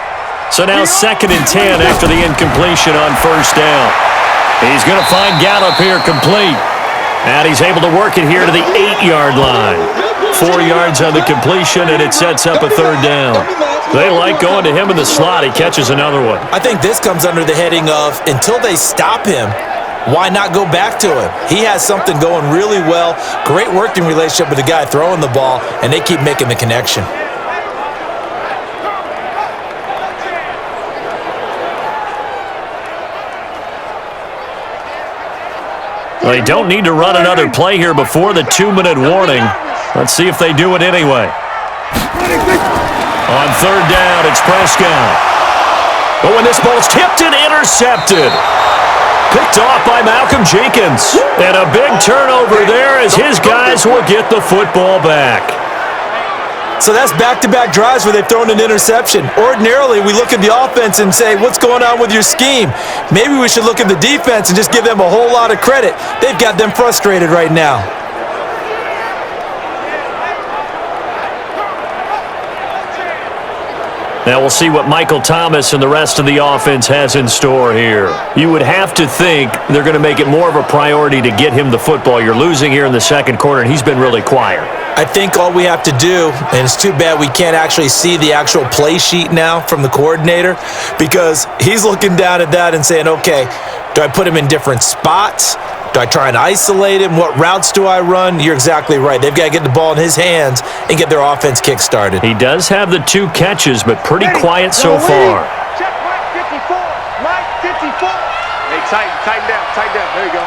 So now 2nd and 10 after the incompletion on first down. He's going to find Gallup here complete. And he's able to work it here to the 8-yard line. 4 yards on the completion, and it sets up a third down. They like going to him in the slot. He catches another one. I think this comes under the heading of until they stop him, why not go back to him? He has something going really well. Great working relationship with the guy throwing the ball, and they keep making the connection. They don't need to run another play here before the 2-minute warning. Let's see if they do it anyway. On third down, it's Prescott. But when this ball's tipped and intercepted. Picked off by Malcolm Jenkins. And a big turnover there as his guys will get the football back. So that's back-to-back drives where they've thrown an interception. Ordinarily, we look at the offense and say, what's going on with your scheme? Maybe we should look at the defense and just give them a whole lot of credit. They've got them frustrated right now. Now we'll see what Michael Thomas and the rest of the offense has in store here. You would have to think they're going to make it more of a priority to get him the football. You're losing here in the second quarter, and he's been really quiet. I think all we have to do, and it's too bad we can't actually see the actual play sheet now from the coordinator, because he's looking down at that and saying, okay, do I put him in different spots? Do I try and isolate him? What routes do I run? You're exactly right. They've got to get the ball in his hands and get their offense kick-started. He does have the 2 catches, but pretty quiet so far. Check right 54. Right 54. Hey, tighten down. There you go.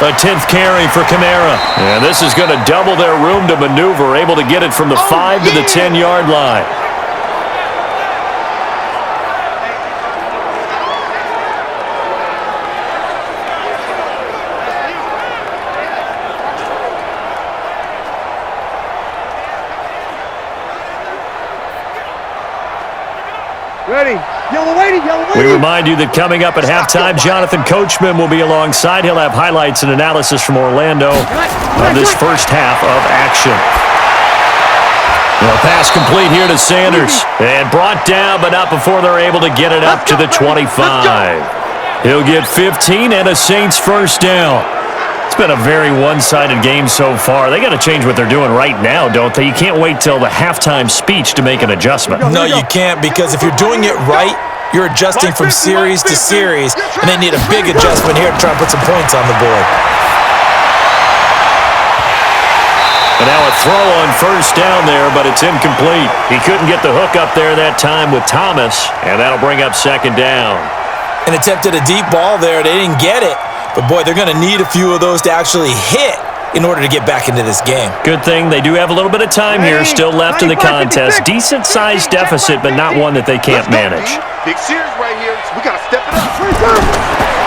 A 10th carry for Kamara. And this is going to double their room to maneuver, able to get it from the 5 to the 10-yard line. Ready. Yellow lady. We remind you that coming up at halftime, Jonathan Coachman will be alongside. He'll have highlights and analysis from Orlando on this first half of action. Well, pass complete here to Sanders. And brought down, but not before they're able to get it up to the 25. He'll get 15 and a Saints first down. It's been a very one-sided game so far. They got to change what they're doing right now, don't they? You can't wait till the halftime speech to make an adjustment. No, you can't, because if you're doing it right, You're adjusting from series to series, and they need a big adjustment here to try and put some points on the board. And now a throw on first down there, but it's incomplete. He couldn't get the hook up there that time with Thomas, and that'll bring up second down. An attempt at a deep ball there. They didn't get it. But, boy, they're going to need a few of those to actually hit in order to get back into this game. Good thing they do have a little bit of time here still left in the contest. Decent-sized deficit, but not one that they can't manage. Big series right here. We got to step it up.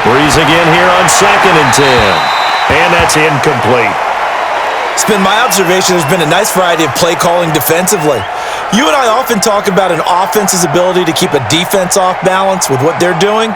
Brees again here on 2nd and 10. And that's incomplete. It's been my observation there's been a nice variety of play calling defensively. You and I often talk about an offense's ability to keep a defense off balance with what they're doing.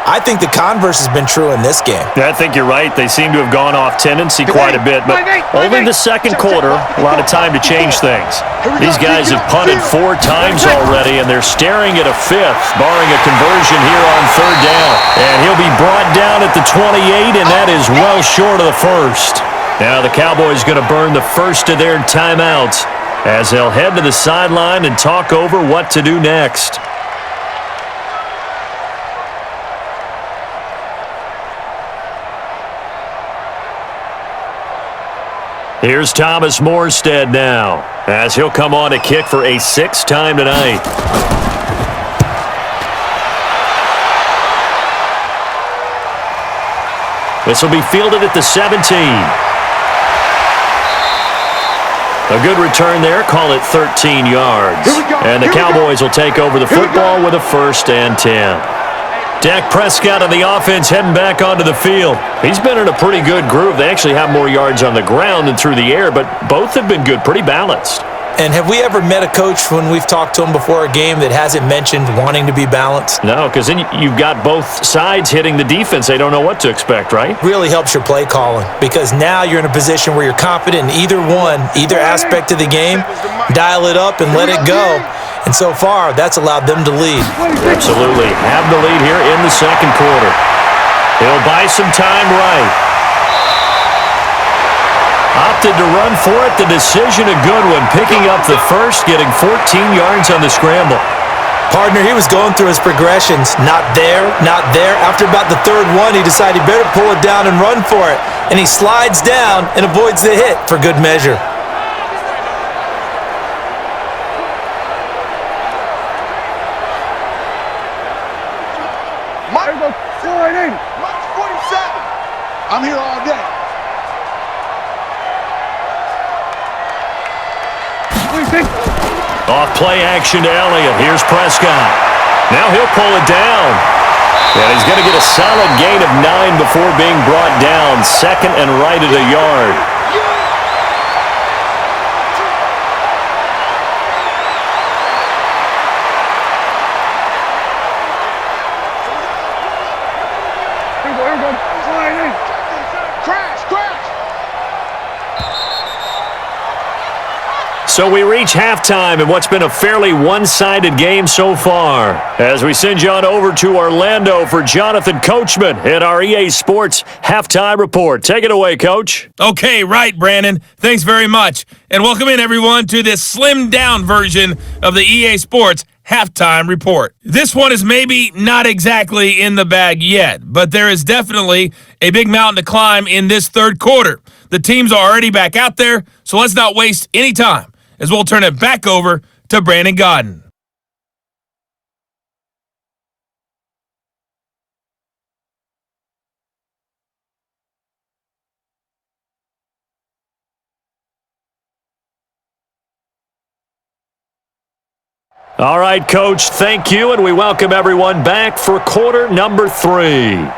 I think the converse has been true in this game. I think you're right. They seem to have gone off tendency quite a bit, but only the second quarter, a lot of time to change things. These guys have punted 4 times already, and they're staring at a 5th, barring a conversion here on 3rd down. And he'll be brought down at the 28, and that is well short of the first. Now the Cowboys going to burn the first of their timeouts as they'll head to the sideline and talk over what to do next. Here's Thomas Morstead now, as he'll come on to kick for a 6th time tonight. This will be fielded at the 17. A good return there, call it 13 yards. And the Cowboys will take over the football with a 1st and 10. Dak Prescott on the offense heading back onto the field. He's been in a pretty good groove. They actually have more yards on the ground than through the air, but both have been good, pretty balanced. And have we ever met a coach when we've talked to him before a game that hasn't mentioned wanting to be balanced? No, because then you've got both sides hitting the defense. They don't know what to expect, right? Really helps your play calling, because now you're in a position where you're confident in either aspect of the game. Dial it up and let it go. And so far, that's allowed them to lead. Absolutely. Have the lead here in the second quarter. He'll buy some time right. Opted to run for it. The decision a good one. Picking up the first, getting 14 yards on the scramble. Partner, he was going through his progressions. Not there, not there. After about the 3rd one, he decided he better pull it down and run for it. And he slides down and avoids the hit for good measure. I'm here all day. Off play action to Elliott. Here's Prescott. Now he'll pull it down. And he's going to get a solid gain of 9 before being brought down. 2nd and right at a yard. So we reach halftime in what's been a fairly one-sided game so far. As we send you on over to Orlando for Jonathan Coachman at our EA Sports Halftime Report. Take it away, Coach. Okay, right, Brandon. Thanks very much. And welcome in, everyone, to this slimmed-down version of the EA Sports Halftime Report. This one is maybe not exactly in the bag yet, but there is definitely a big mountain to climb in this 3rd quarter. The teams are already back out there, so let's not waste any time, as we'll turn it back over to Brandon Godden. All right, Coach, thank you, and we welcome everyone back for quarter number 3.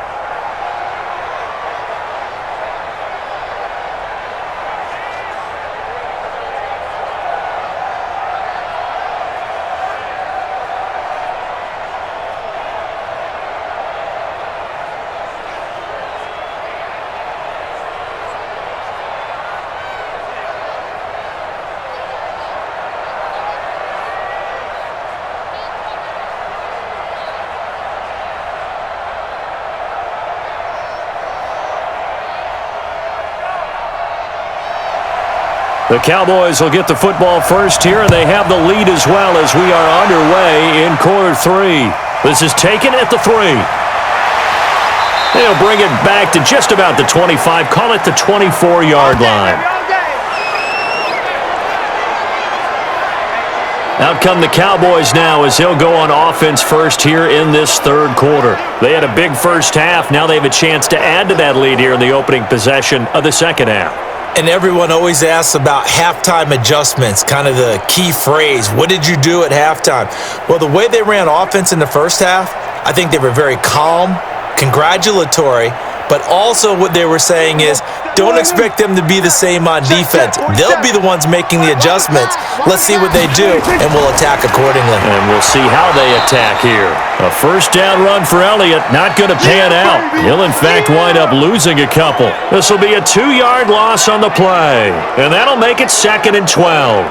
The Cowboys will get the football first here, and they have the lead as well as we are underway in quarter 3. This is taken at the 3. They'll bring it back to just about the 25. Call it the 24-yard line. Out come the Cowboys now as they'll go on offense first here in this third quarter. They had a big first half. Now they have a chance to add to that lead here in the opening possession of the second half. And everyone always asks about halftime adjustments, kind of the key phrase. What did you do at halftime? Well, the way they ran offense in the first half, I think they were very calm, congratulatory, but also what they were saying is don't expect them to be the same on defense. They'll be the ones making the adjustments. Let's see what they do, and we'll attack accordingly. And we'll see how they attack here. A first down run for Elliott, not going to pan out. He'll, in fact, wind up losing a couple. This will be a 2-yard loss on the play, and that'll make it 2nd and 12.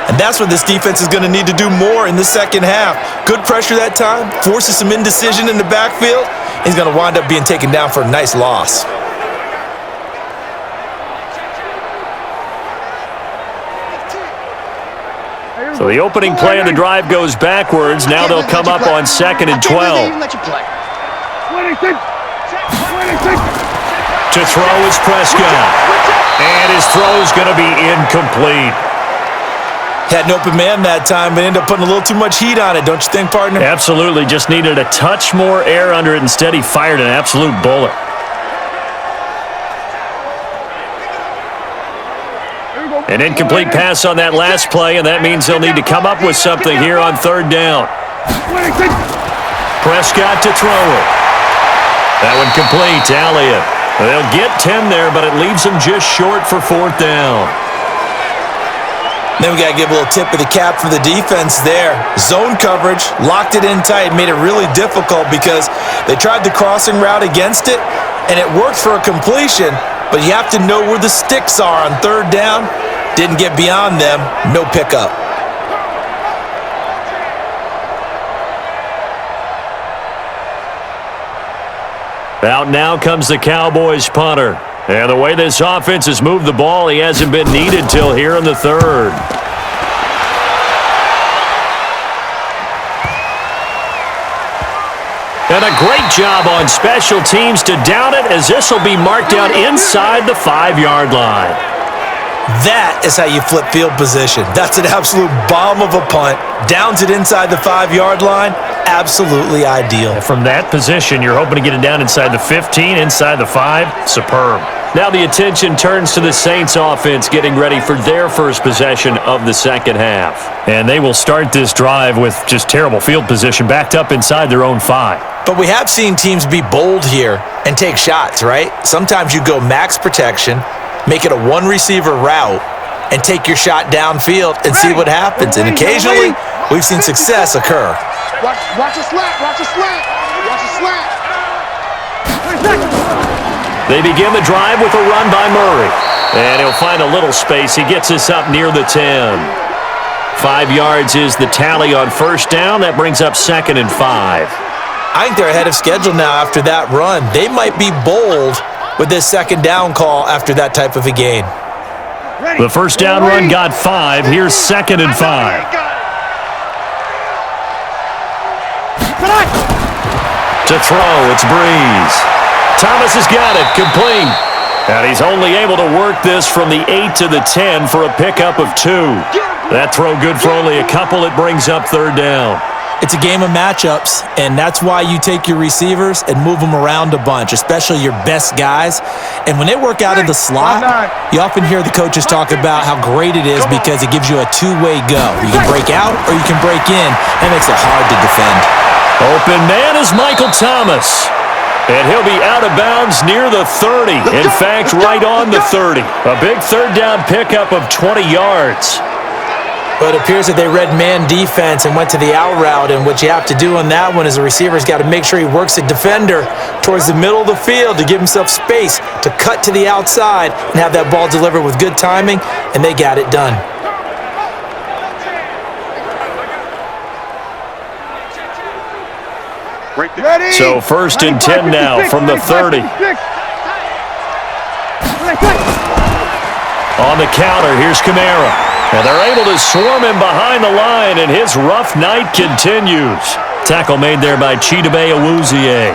And that's what this defense is going to need to do more in the second half. Good pressure that time, forces some indecision in the backfield. He's going to wind up being taken down for a nice loss. So the opening play of the drive goes backwards. Now they'll come up on 2nd and 12. To throw is Prescott. And his throw is going to be incomplete. Had an open man that time, but ended up putting a little too much heat on it, don't you think, partner? Absolutely. Just needed a touch more air under it. Instead, he fired an absolute bullet. An incomplete pass on that last play, and that means they'll need to come up with something here on 3rd down. Prescott to throw it. That one complete to Elliott. They'll get 10 there, but it leaves them just short for 4th down. Then we got to give a little tip of the cap for the defense there. Zone coverage, locked it in tight, made it really difficult because they tried the crossing route against it, and it worked for a completion, but you have to know where the sticks are on 3rd down. Didn't get beyond them, no pickup. Out now comes the Cowboys punter. And the way this offense has moved the ball, he hasn't been needed till here in the 3rd. And a great job on special teams to down it, as this will be marked out inside the 5-yard line. That is how you flip field position. That's an absolute bomb of a punt. Downs it inside the 5-yard line. Absolutely ideal. And from that position, you're hoping to get it down inside the 15, inside the 5. Superb. Now the attention turns to the Saints offense getting ready for their first possession of the second half. And they will start this drive with just terrible field position, backed up inside their own 5. But we have seen teams be bold here and take shots, right? Sometimes you go max protection, make it a one-receiver route, and take your shot downfield and see what happens. And occasionally, we've seen success occur. Watch a slant, watch a slant, watch a slant. They begin the drive with a run by Murray. And he'll find a little space. He gets us up near the 10. 5 yards is the tally on 1st down. That brings up 2nd and 5. I think they're ahead of schedule now after that run. They might be bold with this 2nd down call after that type of a gain. The first down run got 5. Here's 2nd and 5. To throw, it's Brees. Thomas has got it, complete. And he's only able to work this from the 8 to the 10 for a pickup of 2. That throw good for only a couple. It brings up 3rd down. It's a game of matchups, and that's why you take your receivers and move them around a bunch, especially your best guys. And when they work out of the slot, you often hear the coaches talk about how great it is because it gives you a two-way go. You can break out or you can break in. That makes it hard to defend. Open man is Michael Thomas. And he'll be out of bounds near the 30. In fact, right on the 30. A big 3rd down pickup of 20 yards. But it appears that they read man defense and went to the out route, and what you have to do on that one is the receiver's got to make sure he works the defender towards the middle of the field to give himself space to cut to the outside and have that ball delivered with good timing, and they got it done. So 1st and 10 now from the 30. On the counter, here's Kamara. And they're able to swarm him behind the line, and his rough night continues. Tackle made there by Chidobe Awuzie.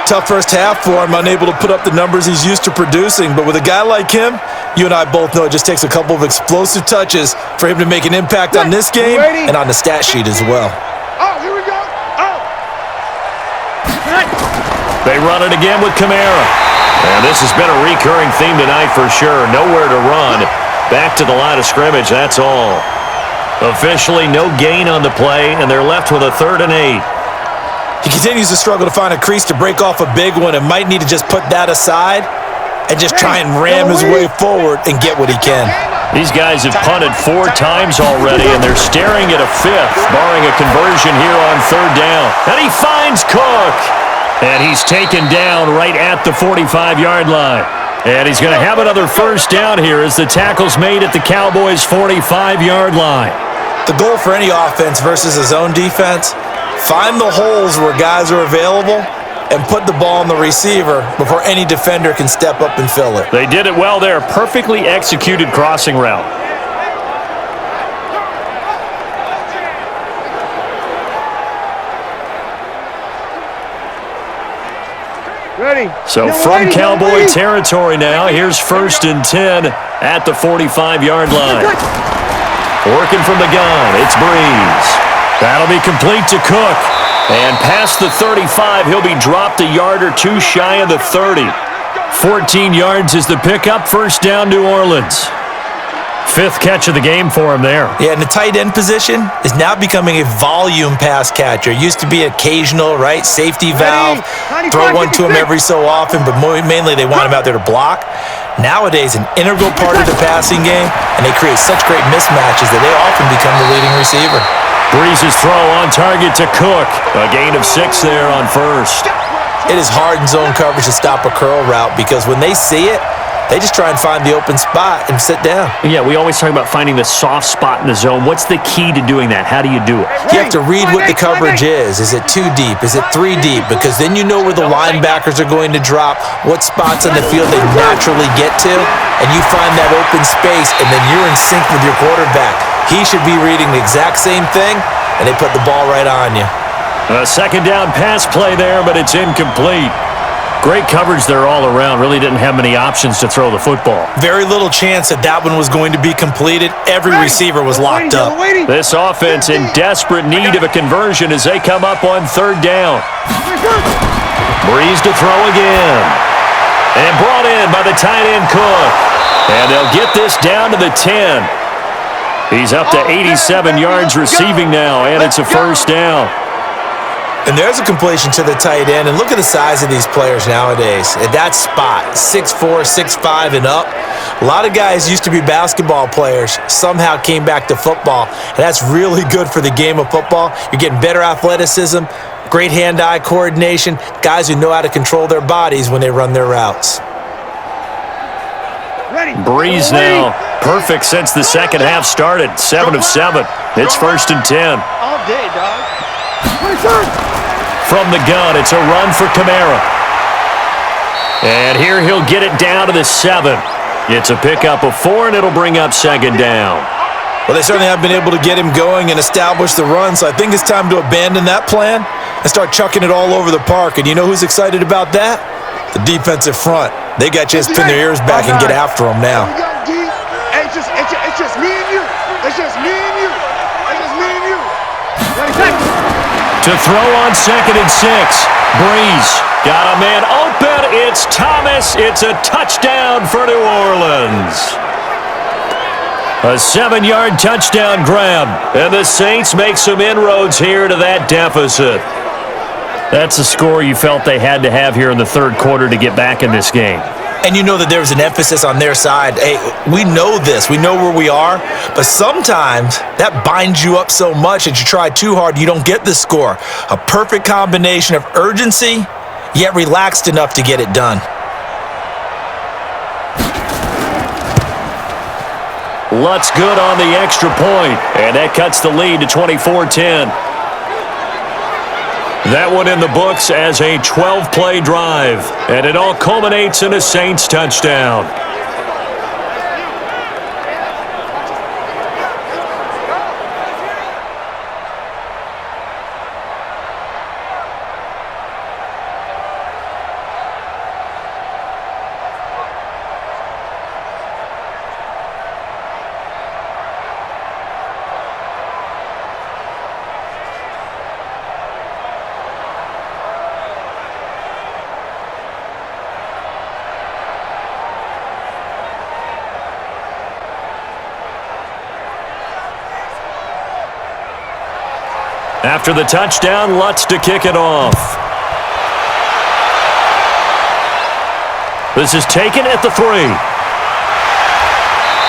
Tough first half for him, unable to put up the numbers he's used to producing. But with a guy like him, you and I both know it just takes a couple of explosive touches for him to make an impact on this game and on the stat sheet as well. Oh, here we go. Oh. They run it again with Kamara. And this has been a recurring theme tonight for sure. Nowhere to run. Back to the line of scrimmage, that's all. Officially no gain on the play, and they're left with a 3rd and 8. He continues to struggle to find a crease to break off a big one and might need to just put that aside and just try and ram his way forward and get what he can. These guys have punted 4 times already, and they're staring at a 5th, barring a conversion here on 3rd down. And he finds Cook. And he's taken down right at the 45-yard line. And he's going to have another 1st down here as the tackle's made at the Cowboys' 45-yard line. The goal for any offense versus his own defense, find the holes where guys are available and put the ball on the receiver before any defender can step up and fill it. They did it well there. Perfectly executed crossing route. Ready. So from Cowboy territory now, here's 1st and 10 at the 45-yard line. Working from the gun, it's Brees. That'll be complete to Cook. And past the 35, he'll be dropped a yard or 2 shy of the 30. 14 yards is the pickup. 1st down, New Orleans. 5th catch of the game for him there. Yeah, and the tight end position is now becoming a volume pass catcher. Used to be occasional, right? Safety valve, throw one to him every so often, but mainly they want him out there to block. Nowadays, an integral part of the passing game, and they create such great mismatches that they often become the leading receiver. Brees' throw on target to Cook. A gain of 6 there on 1st. It is hard in zone coverage to stop a curl route because when they see it, they just try and find the open spot and sit down. Yeah, we always talk about finding the soft spot in the zone. What's the key to doing that? How do you do it? You have to read what the coverage is. Is it 2 deep? Is it 3 deep? Because then you know where the linebackers are going to drop, what spots on the field they naturally get to, and you find that open space, and then you're in sync with your quarterback. He should be reading the exact same thing, and they put the ball right on you. A 2nd down pass play there, but it's incomplete. Great coverage there all around. Really didn't have many options to throw the football. Very little chance that that one was going to be completed. Every receiver was locked up. This offense in desperate need of a conversion as they come up on 3rd down. Brees to throw again. And brought in by the tight end Cook. And they'll get this down to the 10. He's up to 87 yards receiving now, and it's a 1st down. And there's a completion to the tight end. And look at the size of these players nowadays. At that spot, 6'4", 6'5", and up. A lot of guys used to be basketball players, somehow came back to football. And that's really good for the game of football. You're getting better athleticism, great hand-eye coordination, guys who know how to control their bodies when they run their routes. Brees now, perfect since the 2nd half started. 7 of 7. It's 1st and 10. All day, dog. From the gun, it's a run for Kamara. And here he'll get it down to the 7. It's a pickup of 4, and it'll bring up 2nd down. Well, they certainly have been able to get him going and establish the run, so I think it's time to abandon that plan and start chucking it all over the park. And you know who's excited about that? The defensive front. They got just pin their ears back and get after him now. It's just me and you. It's just me and you. It's just me and you. To throw on 2nd and 6. Brees got a man open. It's Thomas. It's a touchdown for New Orleans. A 7-yard touchdown grab. And the Saints make some inroads here to that deficit. That's a score you felt they had to have here in the 3rd quarter to get back in this game. And you know that there was an emphasis on their side. Hey, we know this. We know where we are. But sometimes that binds you up so much that you try too hard, you don't get the score. A perfect combination of urgency, yet relaxed enough to get it done. Lutz good on the extra point, and that cuts the lead to 24-10. That one in the books as a 12-play drive, and it all culminates in a Saints touchdown. After the touchdown, Lutz to kick it off. This is taken at the 3.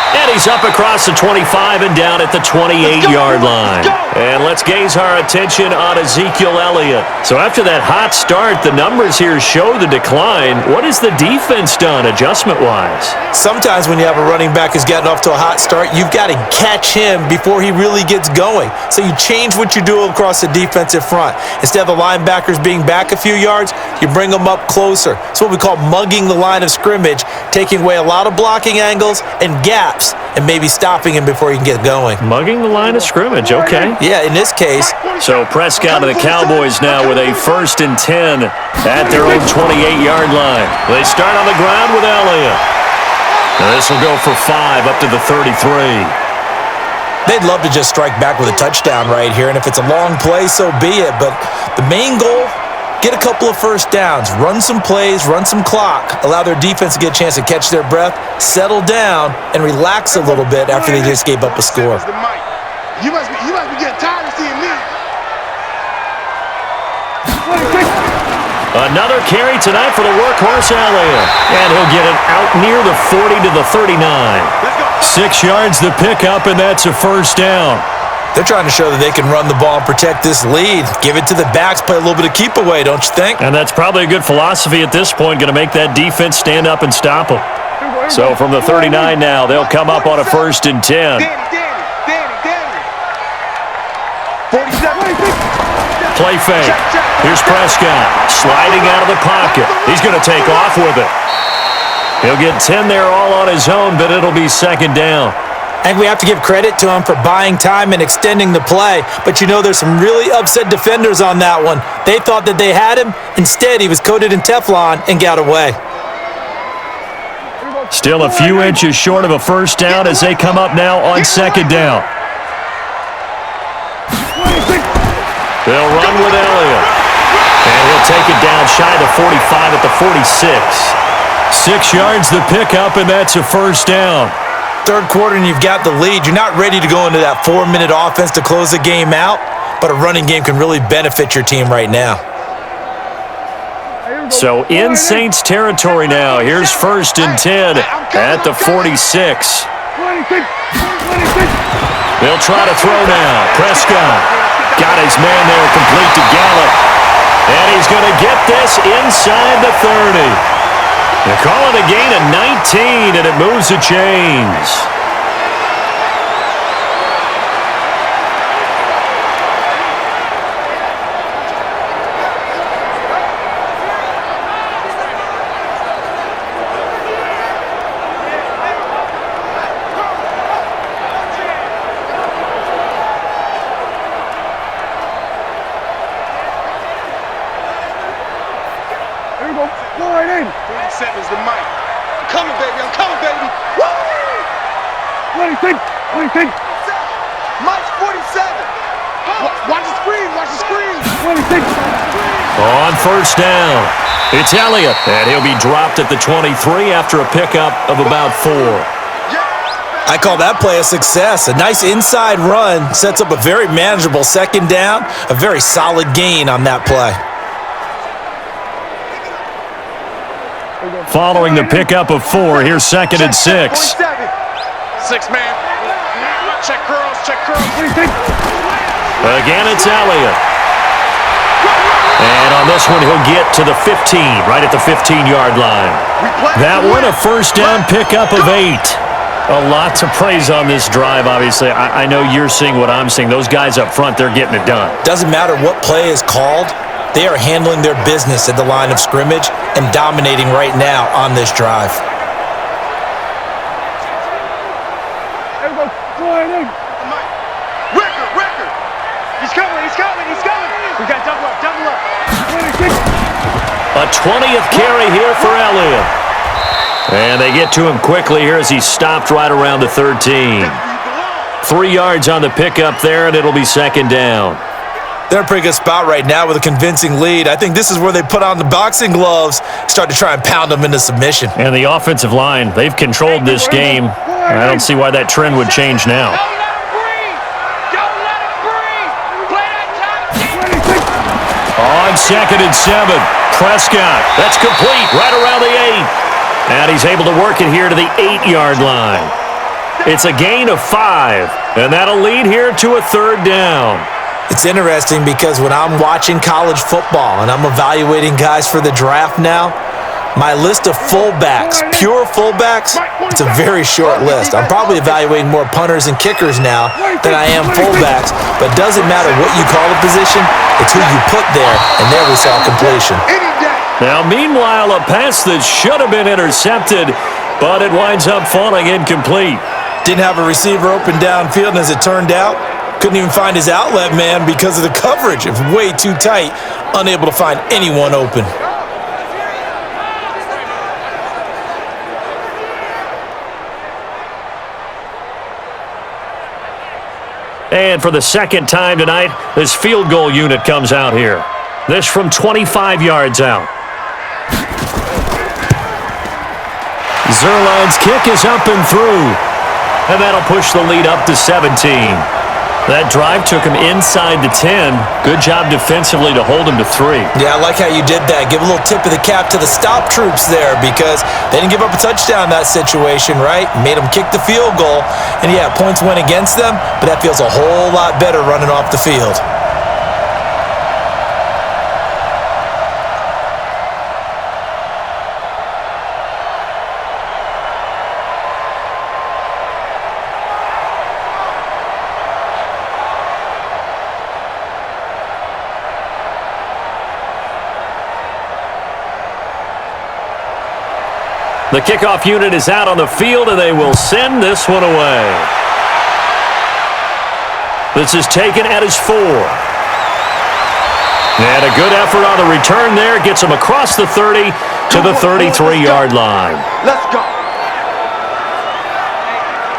And he's up across the 25 and down at the 28-yard line. And let's gaze our attention on Ezekiel Elliott. So after that hot start, the numbers here show the decline. What has the defense done adjustment-wise? Sometimes when you have a running back who's gotten off to a hot start, you've got to catch him before he really gets going. So you change what you do across the defensive front. Instead of the linebackers being back a few yards, you bring them up closer. It's what we call mugging the line of scrimmage, taking away a lot of blocking angles and gaps, and maybe stopping him before he can get going. Mugging the line of scrimmage, okay. Yeah, in this case. So Prescott and the Cowboys now with a 1st and 10 at their own 28-yard line. They start on the ground with Elliott. Now this will go for 5 up to the 33. They'd love to just strike back with a touchdown right here, and if it's a long play, so be it. But the main goal, get a couple of first downs, run some plays, run some clock, allow their defense to get a chance to catch their breath, settle down, and relax a little bit after they just gave up a score. You must be getting tired of seeing me. Another carry tonight for the workhorse Elliott. And he'll get it out near the 40 to the 39. 6 yards the pickup, and that's a first down. They're trying to show that they can run the ball and protect this lead. Give it to the backs, play a little bit of keep away, don't you think? And that's probably a good philosophy at this point, going to make that defense stand up and stop them. So from the 39 now, they'll come up on a 1st and 10. Play fake. Here's Prescott sliding out of the pocket. He's going to take off with it. He'll get 10 there all on his own, but it'll be 2nd down. I think we have to give credit to him for buying time and extending the play. But you know, there's some really upset defenders on that one. They thought that they had him. Instead, he was coated in Teflon and got away. Still a few inches short of a first down as they come up now on 2nd down. They'll run with Elliott. And he'll take it down shy of the 45 at the 46. 6 yards the pickup, and that's a first down. Third quarter and you've got the lead. You're not ready to go into that 4-minute offense to close the game out, but a running game can really benefit your team right now. So in Saints territory now. Here's 1st and 10 at the 46. They'll try to throw now. Prescott got his man there, complete to Gallup. And he's going to get this inside the 30. They call it a gain of 19, and it moves the chains. Is the mic. I'm coming, baby. I'm coming, baby. Woo! 26. Mike's 47. Watch the screen. Watch the screen. 26. On 1st down, it's Elliott, and he'll be dropped at the 23 after a pickup of about 4. I call that play a success. A nice inside run sets up a very manageable 2nd down, a very solid gain on that play. Following the pickup of 4, here's 2nd and 6. 6 man. Check curls. Again, it's Elliott. And on this one, he'll get to the 15, right at the 15-yard line. That one, a 1st down pickup of 8. A lot to praise on this drive, obviously. I know you're seeing what I'm seeing. Those guys up front, they're getting it done. Doesn't matter what play is called. They are handling their business at the line of scrimmage and dominating right now on this drive. Record. He's coming. We got double up. A 20th carry here for Elliott. And they get to him quickly here as he stopped right around the 13. 3 yards on the pickup there, and it'll be 2nd down. They're in a pretty good spot right now with a convincing lead. I think this is where they put on the boxing gloves, start to try and pound them into submission. And the offensive line, they've controlled this game. I don't see why that trend would change now. Don't let him breathe. Play that on 2nd and 7. Prescott, that's complete right around the 8. And he's able to work it here to the 8-yard line. It's a gain of 5, and that'll lead here to a 3rd down. It's interesting because when I'm watching college football and I'm evaluating guys for the draft now, my list of fullbacks, pure fullbacks, it's a very short list. I'm probably evaluating more punters and kickers now than I am fullbacks, but it doesn't matter what you call the position, it's who you put there, and there we saw completion. Now, meanwhile, a pass that should have been intercepted, but it winds up falling incomplete. Didn't have a receiver open downfield, and as it turned out, couldn't even find his outlet man because of the coverage. It was way too tight, unable to find anyone open. And for the 2nd time tonight, this field goal unit comes out here. This from 25 yards out. Zerline's kick is up and through. And that'll push the lead up to 17. That drive took him inside the 10. Good job defensively to hold him to 3. Yeah, I like how you did that. Give a little tip of the cap to the stop troops there because they didn't give up a touchdown in that situation, right? Made them kick the field goal. And yeah, points went against them, but that feels a whole lot better running off the field. The kickoff unit is out on the field, and they will send this one away. This is taken at his 4. And a good effort on the return there. Gets him across the 30 to the 33-yard line. Let's go.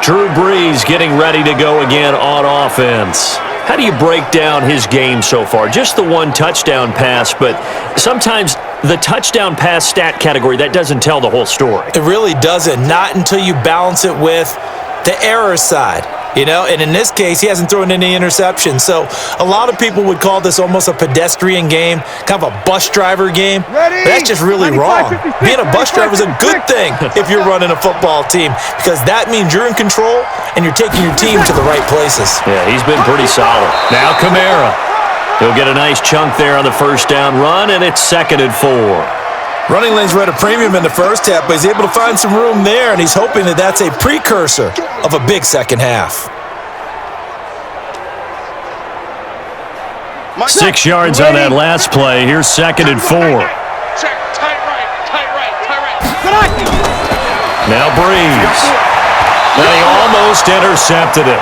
Drew Brees getting ready to go again on offense. How do you break down his game so far? Just the 1 touchdown pass, but sometimes the touchdown pass stat category, that doesn't tell the whole story. It really doesn't. Not until you balance it with the error side. You know, and in this case, he hasn't thrown any interceptions. So a lot of people would call this almost a pedestrian game, kind of a bus driver game. But that's just really wrong. Being a bus driver is a good thing if you're running a football team because that means you're in control and you're taking your team to the right places. Yeah, he's been pretty solid. Now Kamara. He'll get a nice chunk there on the 1st down run, and it's 2nd and 4. Running lanes were at a premium in the first half, but he's able to find some room there, and he's hoping that that's a precursor of a big second half. 6 yards on that last play. Here's 2nd and 4. Check, tight right. Now Brees. And he almost intercepted it.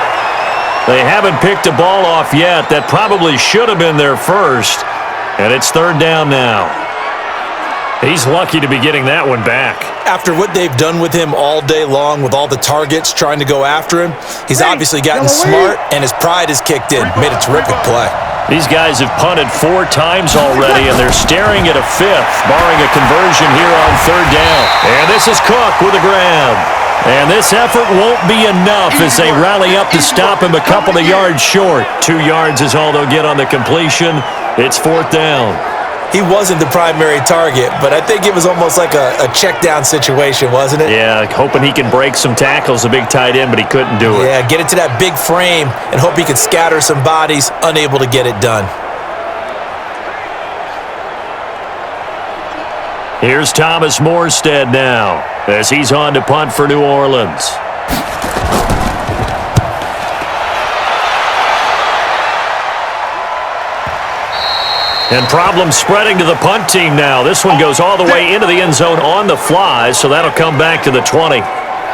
They haven't picked a ball off yet. That probably should have been their first. And it's 3rd down now. He's lucky to be getting that one back. After what they've done with him all day long with all the targets trying to go after him, he's obviously gotten smart and his pride has kicked in. Made a terrific play. These guys have punted 4 times already, and they're staring at a 5th, barring a conversion here on 3rd down. And this is Cook with a grab. And this effort won't be enough as they rally up to stop him a couple of yards short. 2 yards is all they'll get on the completion. It's 4th down. He wasn't the primary target, but I think it was almost like a check down situation, wasn't it? Yeah, hoping he can break some tackles, a big tight end, but he couldn't do it. Yeah, get it to that big frame and hope he can scatter some bodies, unable to get it done. Here's Thomas Morstead now as he's on to punt for New Orleans. And problems spreading to the punt team now. This one goes all the way into the end zone on the fly, so that'll come back to the 20.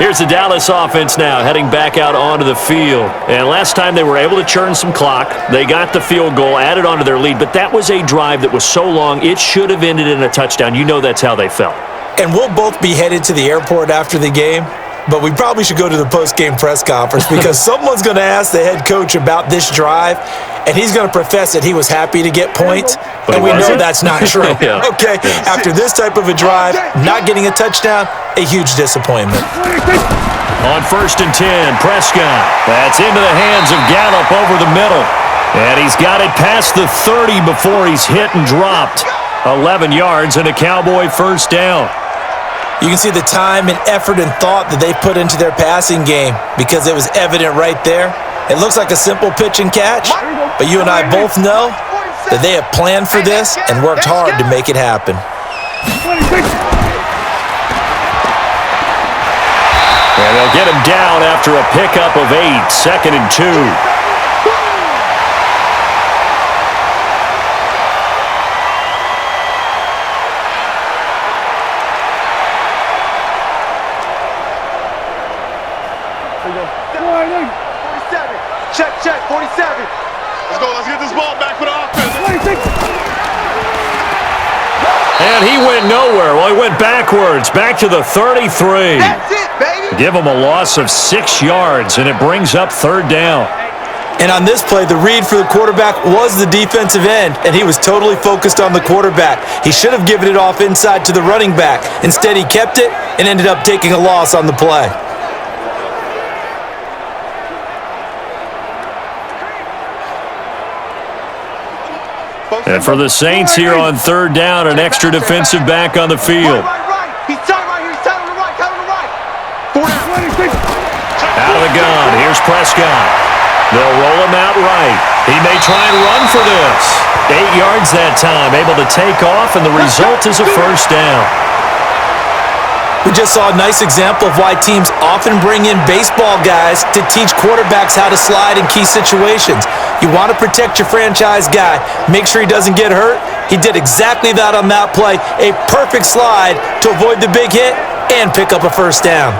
Here's the Dallas offense now heading back out onto the field. And last time they were able to churn some clock. They got the field goal, added onto their lead, but that was a drive that was so long it should have ended in a touchdown. You know that's how they felt. And we'll both be headed to the airport after the game, but we probably should go to the post-game press conference because someone's going to ask the head coach about this drive, and he's going to profess that he was happy to get points, and we know that's not true. Yeah. Okay, after this type of a drive, not getting a touchdown, a huge disappointment. On 1st and 10, Prescott. That's into the hands of Gallup over the middle. And he's got it past the 30 before he's hit and dropped. 11 yards and a Cowboy first down. You can see the time and effort and thought that they put into their passing game because it was evident right there. It looks like a simple pitch and catch, but you and I both know that they have planned for this and worked hard to make it happen. And they'll get him down after a pickup of 8, 2nd and 2. Check, 47. Let's go. Let's get this ball back for the offense. And he went nowhere. Well, he went backwards, back to the 33. That's it, baby. Give him a loss of 6 yards, and it brings up 3rd down. And on this play, the read for the quarterback was the defensive end, and he was totally focused on the quarterback. He should have given it off inside to the running back. Instead, he kept it and ended up taking a loss on the play. And for the Saints here on 3rd down, an extra defensive back on the field. Right. He's tight right here. He's tight on the right. Tight on the right. Out of the gun. Here's Prescott. They'll roll him out right. He may try and run for this. 8 yards that time. Able to take off, and the result is a first down. We just saw a nice example of why teams often bring in baseball guys to teach quarterbacks how to slide in key situations. You want to protect your franchise guy. Make sure he doesn't get hurt. He did exactly that on that play. A perfect slide to avoid the big hit and pick up a first down.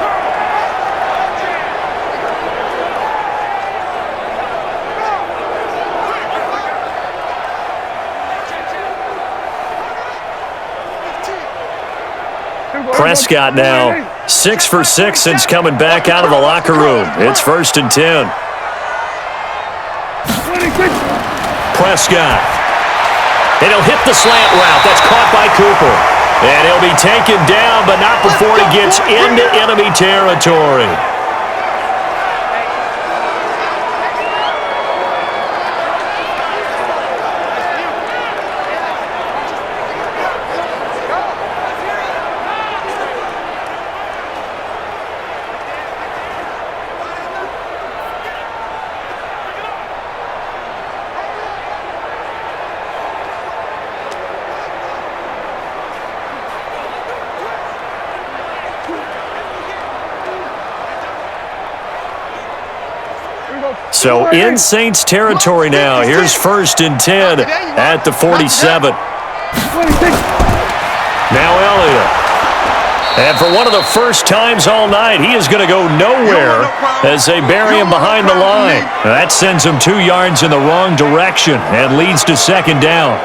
Prescott now 6 for 6 since coming back out of the locker room. It's 1st and 10. Prescott. And he'll hit the slant route. That's caught by Cooper. And he'll be taken down, but not before he gets into enemy territory. So in Saints territory now. Here's 1st and 10 at the 47. Now Elliott. And for one of the first times all night, he is going to go nowhere as they bury him behind the line. That sends him 2 yards in the wrong direction and leads to 2nd down.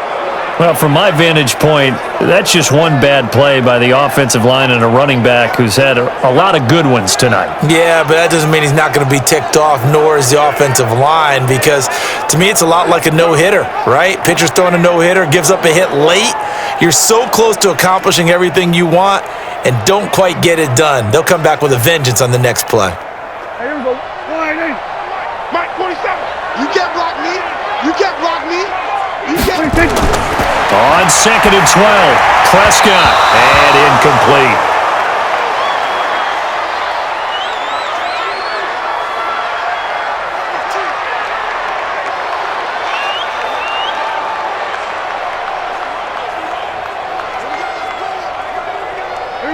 Well, from my vantage point, that's just one bad play by the offensive line and a running back who's had a lot of good ones tonight. Yeah, but that doesn't mean he's not going to be ticked off, nor is the offensive line, because to me it's a lot like a no-hitter, right? Pitcher's throwing a no-hitter, gives up a hit late. You're so close to accomplishing everything you want and don't quite get it done. They'll come back with a vengeance on the next play. Here we go. Mike, 47. You can't block me. You can't block me. You can't. On 2nd and 12, Prescott, and incomplete.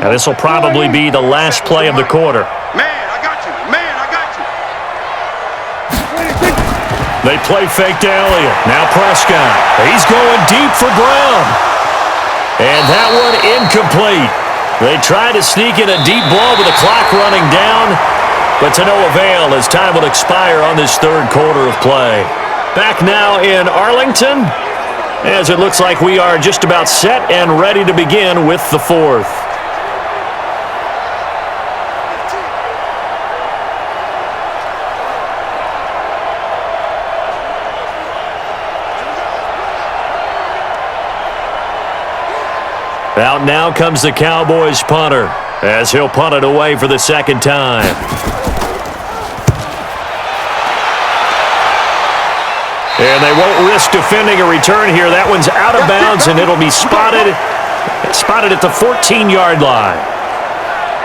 Now this will probably be the last play of the quarter. Man, I got you. Man, I got you. They play fake to Elliott. Now Prescott. He's going deep for Brown. And that one incomplete. They try to sneak in a deep ball with the clock running down, but to no avail as time will expire on this 3rd quarter of play. Back now in Arlington, as it looks like we are just about set and ready to begin with the 4th. Out now comes the Cowboys punter as he'll punt it away for the 2nd time. And they won't risk defending a return here. That one's out of bounds, and it'll be spotted at the 14-yard line.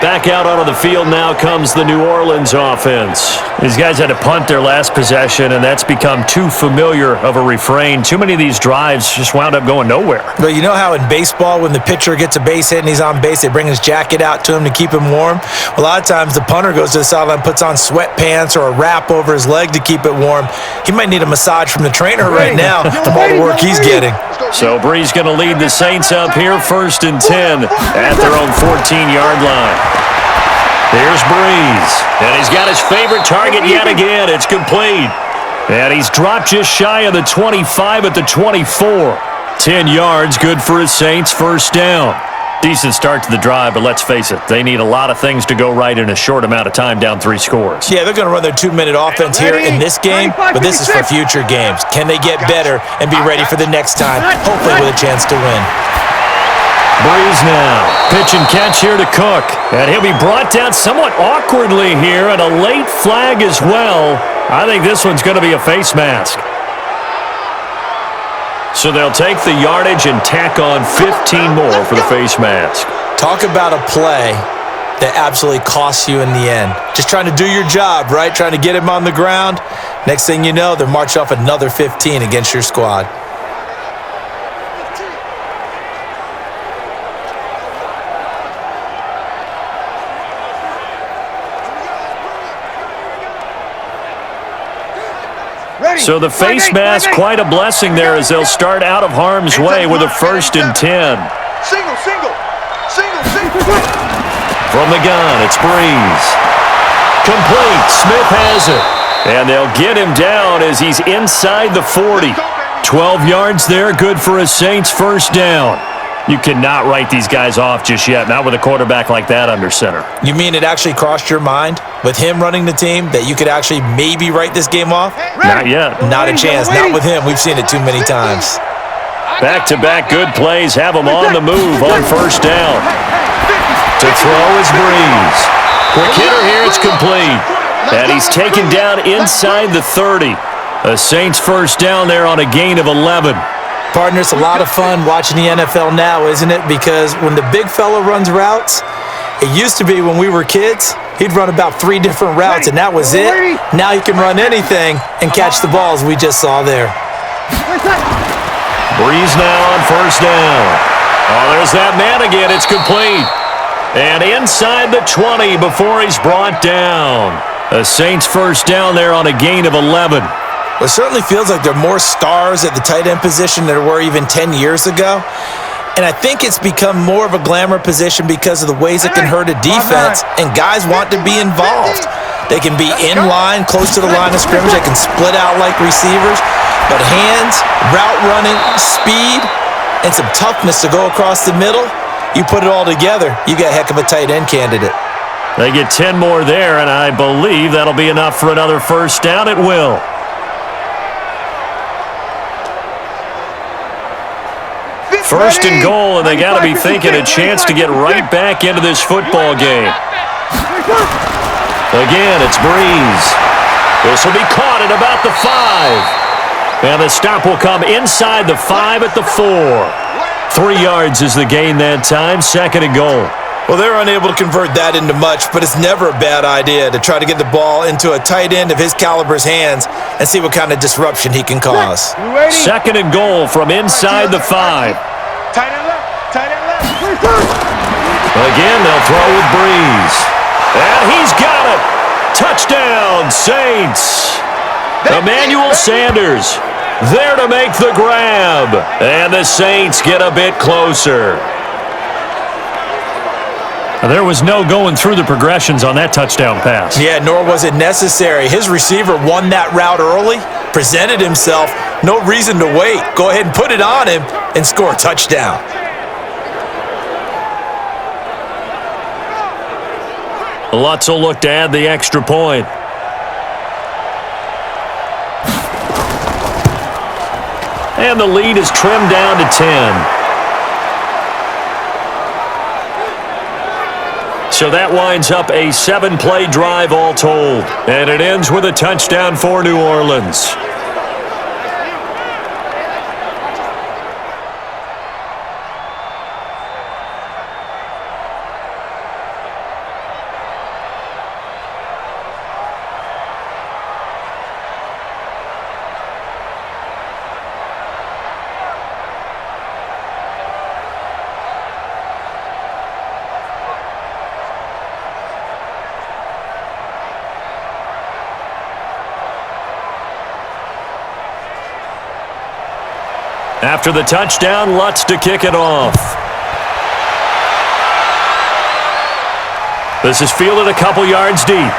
Back out onto the field now comes the New Orleans offense. These guys had to punt their last possession, and that's become too familiar of a refrain. Too many of these drives just wound up going nowhere. But you know how in baseball, when the pitcher gets a base hit and he's on base, they bring his jacket out to him to keep him warm? Well, a lot of times the punter goes to the sideline, puts on sweatpants or a wrap over his leg to keep it warm. He might need a massage from the trainer right now from all the work he's getting. So Brees going to lead the Saints up here, 1st and 10 at their own 14-yard line. Here's Brees, and he's got his favorite target yet again. It's complete. And he's dropped just shy of the 25 at the 24. 10 yards, good for his Saints, 1st down. Decent start to the drive, but let's face it, they need a lot of things to go right in a short amount of time, down 3 scores. Yeah, they're going to run their 2-minute offense here in this game, but this is for future games. Can they get better and be ready for the next time, hopefully with a chance to win? Brees now. Pitch and catch here to Cook. And he'll be brought down somewhat awkwardly here, and a late flag as well. I think this one's going to be a face mask. So they'll take the yardage and tack on 15 more for the face mask. Talk about a play that absolutely costs you in the end. Just trying to do your job, right? Trying to get him on the ground. Next thing you know, they're march off another 15 against your squad. So the face mask, quite a blessing there as they'll start out of harm's way with a 1st and 10. Single. From the gun, it's Brees. Complete. Smith has it. And they'll get him down as he's inside the 40. 12 yards there, good for a Saints 1st down. You cannot write these guys off just yet, not with a quarterback like that under center. You mean it actually crossed your mind with him running the team that you could actually maybe write this game off? Not yet. Not a chance. Not with him. We've seen it too many times. Back-to-back good plays have him on the move on 1st down. To throw is Brees. Quick hitter here, it's complete. And he's taken down inside the 30. A Saints 1st down there on a gain of 11. Partner, it's a lot of fun watching the NFL now, isn't it? Because when the big fella runs routes, it used to be when we were kids, he'd run about 3 different routes, and that was it. Now he can run anything and catch the balls we just saw there. Brees now on 1st down. Oh, there's that man again. It's complete. And inside the 20 before he's brought down. A Saints 1st down there on a gain of 11. It certainly feels like there are more stars at the tight end position than there were even 10 years ago. And I think it's become more of a glamour position because of the ways it can hurt a defense, and guys want to be involved. They can be in line, close to the line of scrimmage. They can split out like receivers. But hands, route running, speed, and some toughness to go across the middle, you put it all together, you got a heck of a tight end candidate. They get 10 more there, and I believe that'll be enough for another 1st down. It will. 1st and goal, and they got to be thinking a chance to get right back into this football game. Again, it's Brees. This will be caught at about the 5. And the stop will come inside the 5 at the 4. 3 yards is the gain that time, 2nd and goal. Well, they're unable to convert that into much, but it's never a bad idea to try to get the ball into a tight end of his caliber's hands and see what kind of disruption he can cause. 2nd and goal from inside the 5. Tight end left. Again, they'll throw with Brees. And he's got it. Touchdown, Saints. Emmanuel Sanders there to make the grab. And the Saints get a bit closer. There was no going through the progressions on that touchdown pass. Yeah, nor was it necessary. His receiver won that route early, presented himself. No reason to wait. Go ahead and put it on him and score a touchdown. Lutz will look to add the extra point. And the lead is trimmed down to 10. So that winds up a 7-play drive all told. And it ends with a touchdown for New Orleans. After the touchdown, Lutz to kick it off. This is fielded a couple yards deep.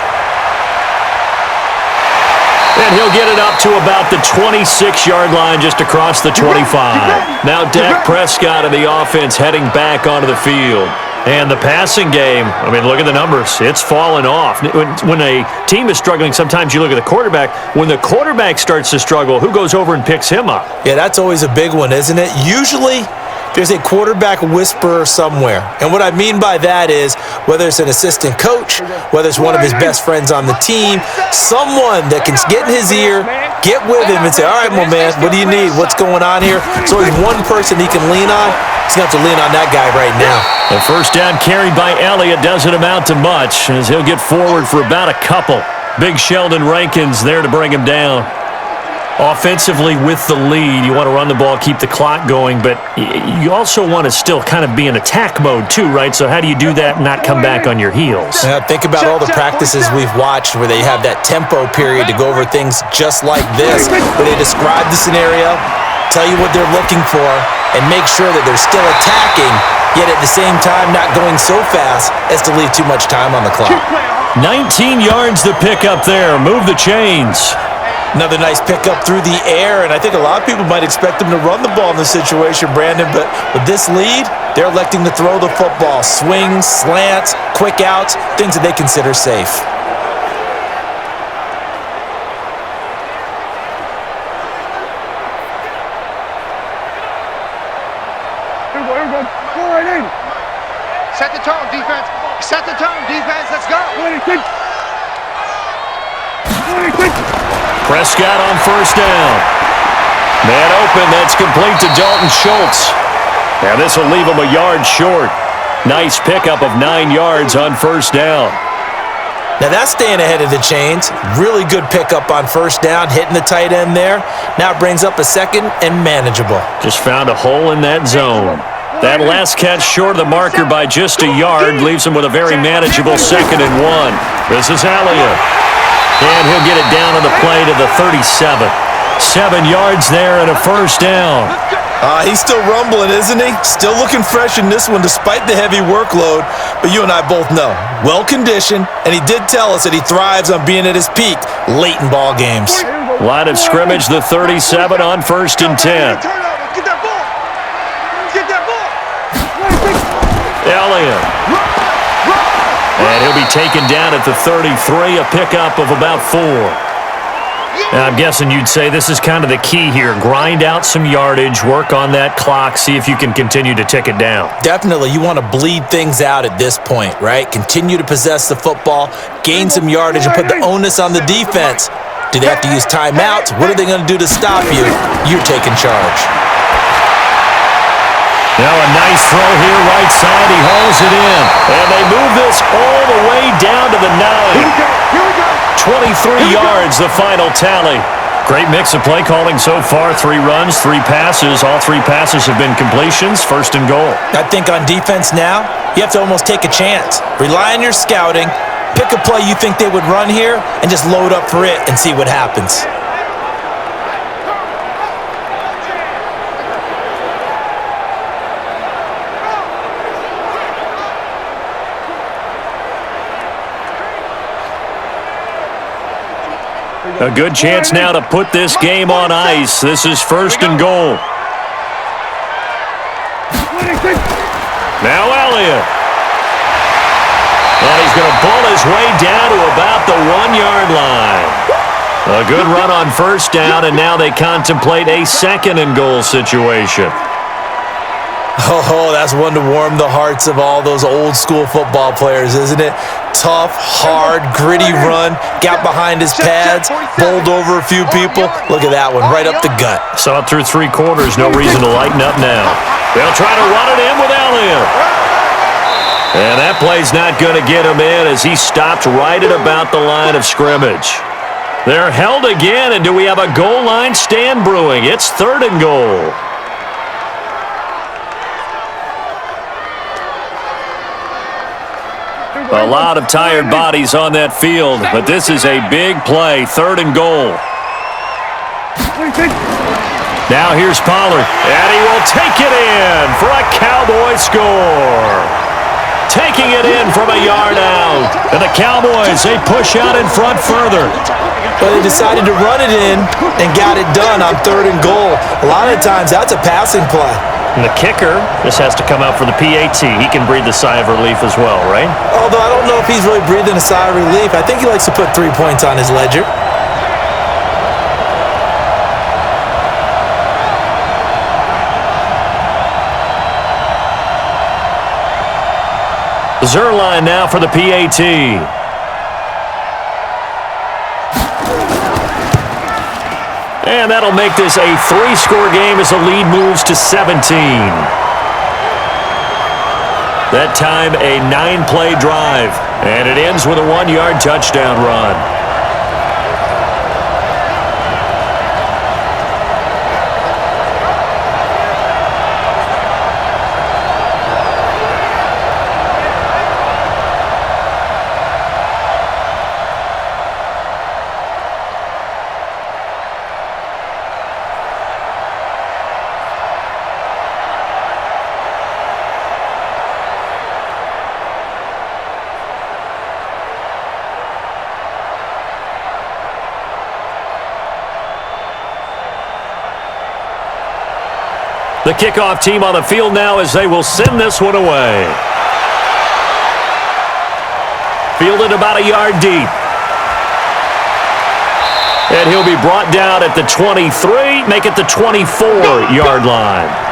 And he'll get it up to about the 26-yard line just across the 25. Now Dak Prescott and the offense heading back onto the field. And the passing game, I mean, look at the numbers. It's fallen off. When a team is struggling, sometimes you look at the quarterback. When the quarterback starts to struggle, who goes over and picks him up? Yeah, that's always a big one, isn't it? Usually, there's a quarterback whisperer somewhere. And what I mean by that is whether it's an assistant coach, whether it's one of his best friends on the team, someone that can get in his ear, get with him and say, all right, my man, what do you need? What's going on here? So there's one person he can lean on. He's going to have to lean on that guy right now. The first down carried by Elliott doesn't amount to much as he'll get forward for about a couple. Big Sheldon Rankins there to bring him down. Offensively with the lead, you want to run the ball, keep the clock going, but you also want to still kind of be in attack mode too, right? So how do you do that and not come back on your heels? Yeah, think about all the practices we've watched where they have that tempo period to go over things just like this, where they describe the scenario, tell you what they're looking for, and make sure that they're still attacking, yet at the same time not going so fast as to leave too much time on the clock. 19 yards to pick up there. Move the chains. Another nice pickup through the air, and I think a lot of people might expect them to run the ball in this situation, Brandon, but with this lead, they're electing to throw the football. Swings, slants, quick outs, things that they consider safe. Set the tone, defense. Set the tone, defense. Let's go. Prescott on first down. Man open, that's complete to Dalton Schultz. Now this will leave him a yard short. Nice pickup of 9 yards on first down. Now that's staying ahead of the chains. Really good pickup on first down, hitting the tight end there. Now it brings up a second and manageable. Just found a hole in that zone. That last catch short of the marker by just a yard leaves him with a very manageable 2nd and 1. This is Elliott. And he'll get it down on the play to the 37. 7 yards there and a first down. He's still rumbling, isn't he? Still looking fresh in this one despite the heavy workload. But you and I both know, well-conditioned, and he did tell us that he thrives on being at his peak late in ball games. Line of scrimmage, the 37 on 1st and 10. Get that ball. Get that ball. Elliott. And he'll be taken down at the 33, a pickup of about 4. Now, I'm guessing you'd say this is kind of the key here. Grind out some yardage, work on that clock, see if you can continue to tick it down. Definitely. You want to bleed things out at this point, right? Continue to possess the football, gain some yardage, and put the onus on the defense. Do they have to use timeouts? What are they going to do to stop you? You're taking charge. Now a nice throw here, right side. He hauls it in. And they move this all the way down to the 9. 23 yards, the final tally. Great mix of play calling so far. 3 runs, 3 passes. All 3 passes have been completions. 1st and goal. I think on defense now, you have to almost take a chance. Rely on your scouting. Pick a play you think they would run here and just load up for it and see what happens. A good chance now to put this game on ice. This is 1st and goal. Now Elliott. And he's going to pull his way down to about the 1-yard line. A good run on first down, and now they contemplate a 2nd and goal situation. Oh, that's one to warm the hearts of all those old school football players, isn't it? Tough, hard, gritty run, got behind his pads, bowled over a few people. Look at that one, right up the gut. Saw it through 3 quarters, no reason to lighten up now. They'll try to run it in with Elliott. And that play's not going to get him in as he stopped right at about the line of scrimmage. They're held again, and do we have a goal line stand brewing? It's 3rd and goal. A lot of tired bodies on that field, but this is a big play, 3rd and goal. Now here's Pollard, and he will take it in for a Cowboy score. Taking it in from a yard out. And the Cowboys, they push out in front further. Well, they decided to run it in and got it done on 3rd and goal. A lot of times, that's a passing play. And the kicker just has to come out for the PAT. He can breathe a sigh of relief as well, right? Although I don't know if he's really breathing a sigh of relief. I think he likes to put 3 points on his ledger. Zerline now for the PAT. And that'll make this a 3-score game as the lead moves to 17. That time a 9-play drive. And it ends with a 1-yard touchdown run. The kickoff team on the field now as they will send this one away. Fielded about a yard deep. And he'll be brought down at the 23, make it the 24-yard line.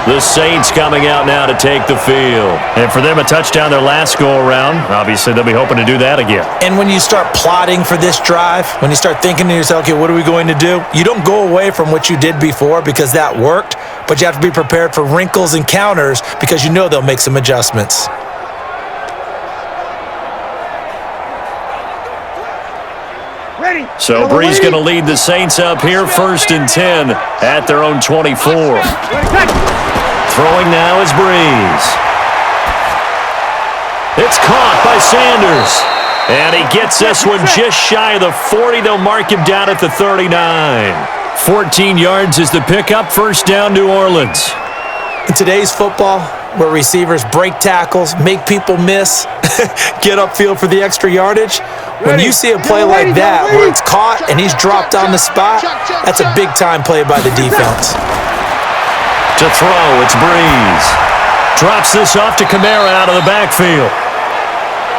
The Saints coming out now to take the field. And for them, a touchdown their last go-around. Obviously, they'll be hoping to do that again. And when you start plotting for this drive, when you start thinking to yourself, okay, what are we going to do? You don't go away from what you did before because that worked, but you have to be prepared for wrinkles and counters because you know they'll make some adjustments. So Brees going to lead the Saints up here, 1st and 10 at their own 24. Throwing now is Brees. It's caught by Sanders. And he gets this one just shy of the 40. They'll mark him down at the 39. 14 yards is the pickup, 1st down New Orleans. In today's football, where receivers break tackles, make people miss, get upfield for the extra yardage, when you see a play like that where it's caught and he's dropped on the spot, that's a big-time play by the defense. To throw, it's Brees. Drops this off to Kamara out of the backfield.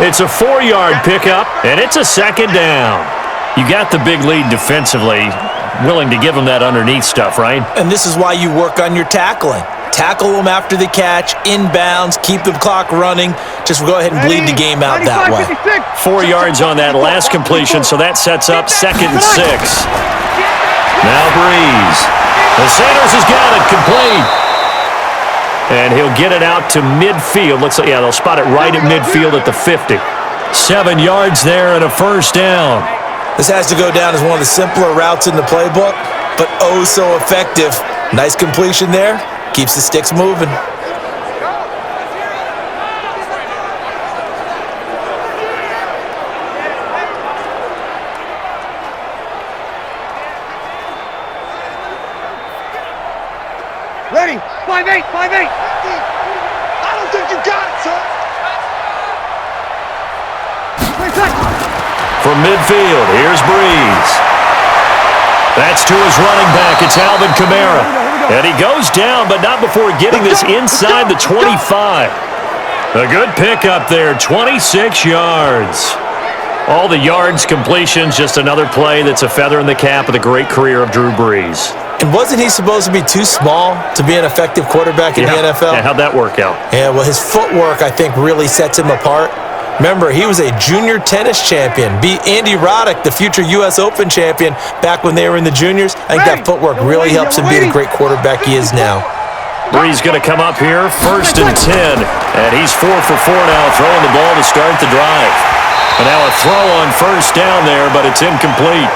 It's a 4-yard pickup, and it's a 2nd down. You got the big lead defensively, willing to give them that underneath stuff, right? And this is why you work on your tackling. Tackle them after the catch, inbounds, keep the clock running. Just go ahead and bleed the game out that way. 4 yards on that last completion, so that sets up 2nd and 6. Now Brees. And Sanders has got it complete. And he'll get it out to midfield. Looks like, yeah, they'll spot it right at midfield at the 50. 7 yards there and a 1st down. This has to go down as one of the simpler routes in the playbook, but oh so effective. Nice completion there. Keeps the sticks moving. Ready? 5-8, 5-8. I don't think you got it, sir. From midfield, here's Brees. That's to his running back. It's Alvin Kamara. And he goes down, but not before getting this inside the 25. A good pickup there, 26 yards. All the yards, completions, just another play that's a feather in the cap of the great career of Drew Brees. And wasn't he supposed to be too small to be an effective quarterback in the NFL? Yeah, how'd that work out? Yeah, well, his footwork, I think, really sets him apart. Remember, he was a junior tennis champion. Beat Andy Roddick, the future U.S. Open champion, back when they were in the juniors. I think that footwork really helps him be the great quarterback he is now. Brees going to come up here, 1st and 10. And he's 4 for 4 now, throwing the ball to start the drive. And now a throw on 1st down there, but it's incomplete.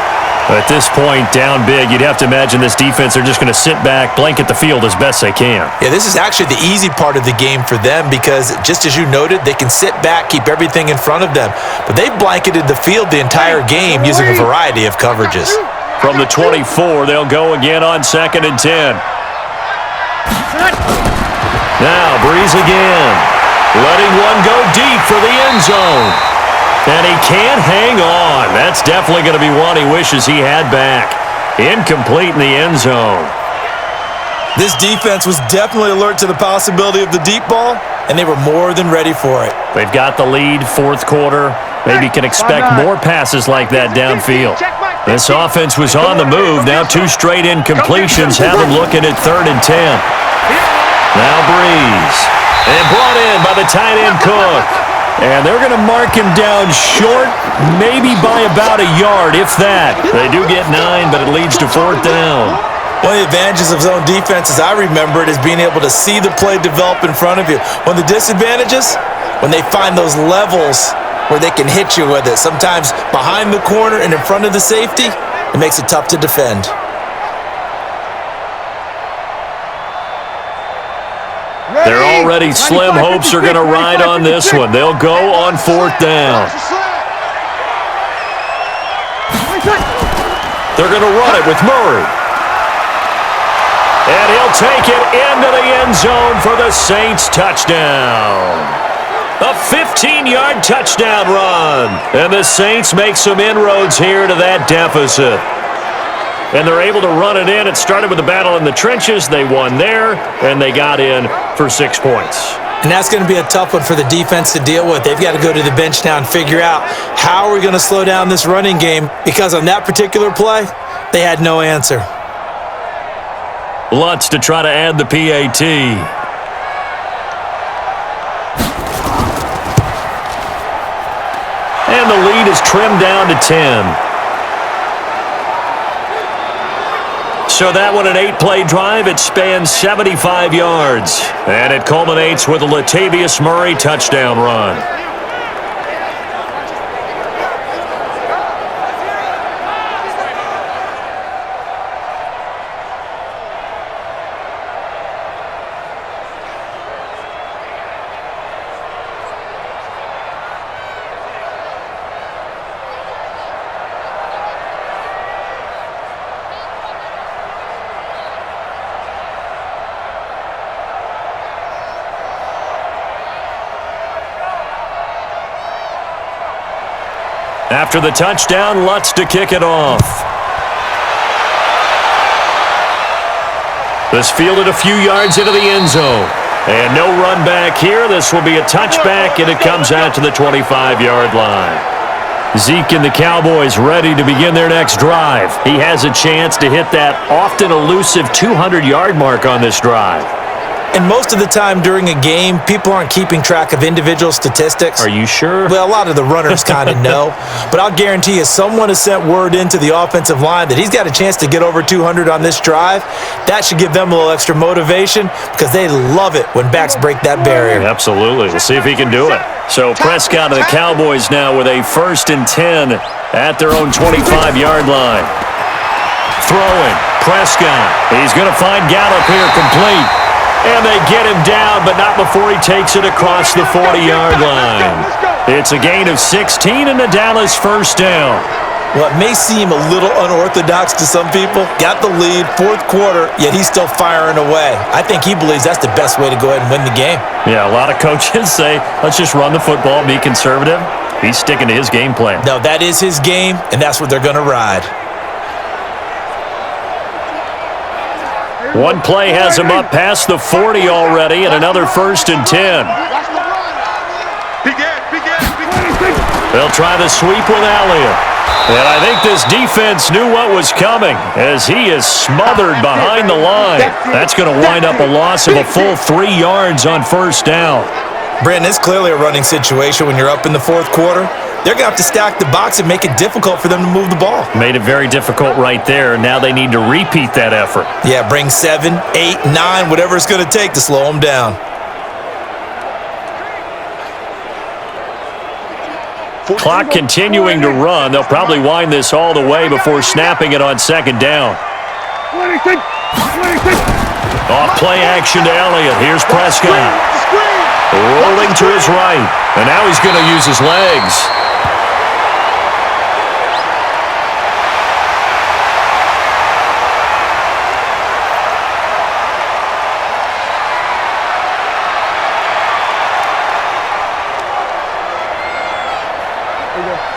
At this point, down big, you'd have to imagine this defense, they're just going to sit back, blanket the field as best they can. Yeah, this is actually the easy part of the game for them because, just as you noted, they can sit back, keep everything in front of them. But they've blanketed the field the entire game using a variety of coverages. From the 24, they'll go again on 2nd and 10. Now Brees again, letting one go deep for the end zone. And he can't hang on. That's definitely going to be one he wishes he had back. Incomplete in the end zone. This defense was definitely alert to the possibility of the deep ball, and they were more than ready for it. They've got the lead, 4th quarter. Maybe can expect more passes like that downfield. This offense was on the move. Now 2 straight incompletions have them looking at 3rd and 10. Now Brees. And brought in by the tight end Cook. And they're going to mark him down short, maybe by about a yard, if that. They do get 9, but it leads to 4th down. One of the advantages of zone defense, as I remember it, is being able to see the play develop in front of you. One of the disadvantages, when they find those levels where they can hit you with it, sometimes behind the corner and in front of the safety, it makes it tough to defend. They're already slim hopes are going to ride on this one. They'll go on 4th down. They're going to run it with Murray. And he'll take it into the end zone for the Saints touchdown. A 15-yard touchdown run. And the Saints make some inroads here to that deficit. And they're able to run it in. It started with a battle in the trenches. They won there, and they got in for 6 points. And that's going to be a tough one for the defense to deal with. They've got to go to the bench now and figure out how are we going to slow down this running game, because on that particular play, they had no answer. Lutz to try to add the PAT. And the lead is trimmed down to 10. So that one, an 8-play drive. It spans 75 yards. And it culminates with a Latavius Murray touchdown run. After the touchdown, Lutz to kick it off. This fielded a few yards into the end zone. And no run back here. This will be a touchback, and it comes out to the 25-yard line. Zeke and the Cowboys ready to begin their next drive. He has a chance to hit that often elusive 200-yard mark on this drive. And most of the time during a game, people aren't keeping track of individual statistics. Are you sure? Well, a lot of the runners kind of know. But I'll guarantee you, someone has sent word into the offensive line that he's got a chance to get over 200 on this drive. That should give them a little extra motivation, because they love it when backs break that barrier. Absolutely. We'll see if he can do it. So Prescott and the Cowboys now with a 1st and 10 at their own 25-yard line. Throwing. Prescott. He's going to find Gallup here complete. And they get him down, but not before he takes it across the 40-yard line. It's a gain of 16 and a Dallas 1st down. Well, it may seem a little unorthodox to some people. Got the lead, 4th quarter, yet he's still firing away. I think he believes that's the best way to go ahead and win the game. Yeah, a lot of coaches say, let's just run the football, be conservative. He's sticking to his game plan. No, that is his game, and that's what they're going to ride. One play has him up past the 40 already, and another 1st and 10. They'll try the sweep with Elliott. And I think this defense knew what was coming, as he is smothered behind the line. That's going to wind up a loss of a full 3 yards on 1st down. Brandon, it's clearly a running situation when you're up in the 4th quarter. They're going to have to stack the box and make it difficult for them to move the ball. Made it very difficult right there. Now they need to repeat that effort. Yeah, bring 7, 8, 9, whatever it's going to take to slow them down. Clock continuing to run. They'll probably wind this all the way before snapping it on 2nd down. Off play action to Elliott. Here's Prescott. Rolling to his right. And now he's going to use his legs.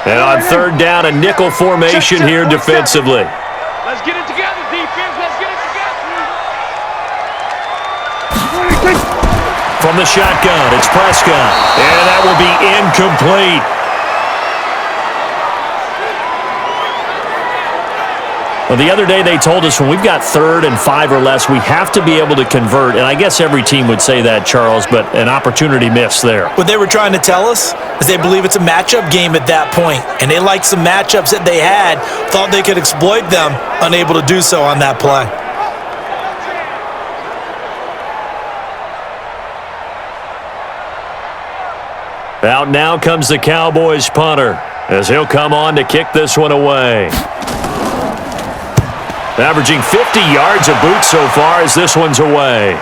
And on third down, a nickel formation here defensively. Let's get it together, defense. Let's get it together. From the shotgun, it's Prescott. And that will be incomplete. Well, the other day they told us when we've got 3rd and 5 or less, we have to be able to convert. And I guess every team would say that, Charles, but an opportunity missed there. What they were trying to tell us is they believe it's a matchup game at that point, and they liked some matchups that they had, thought they could exploit them, unable to do so on that play. Out now comes the Cowboys punter as he'll come on to kick this one away. Averaging 50 yards a boot so far as this one's away.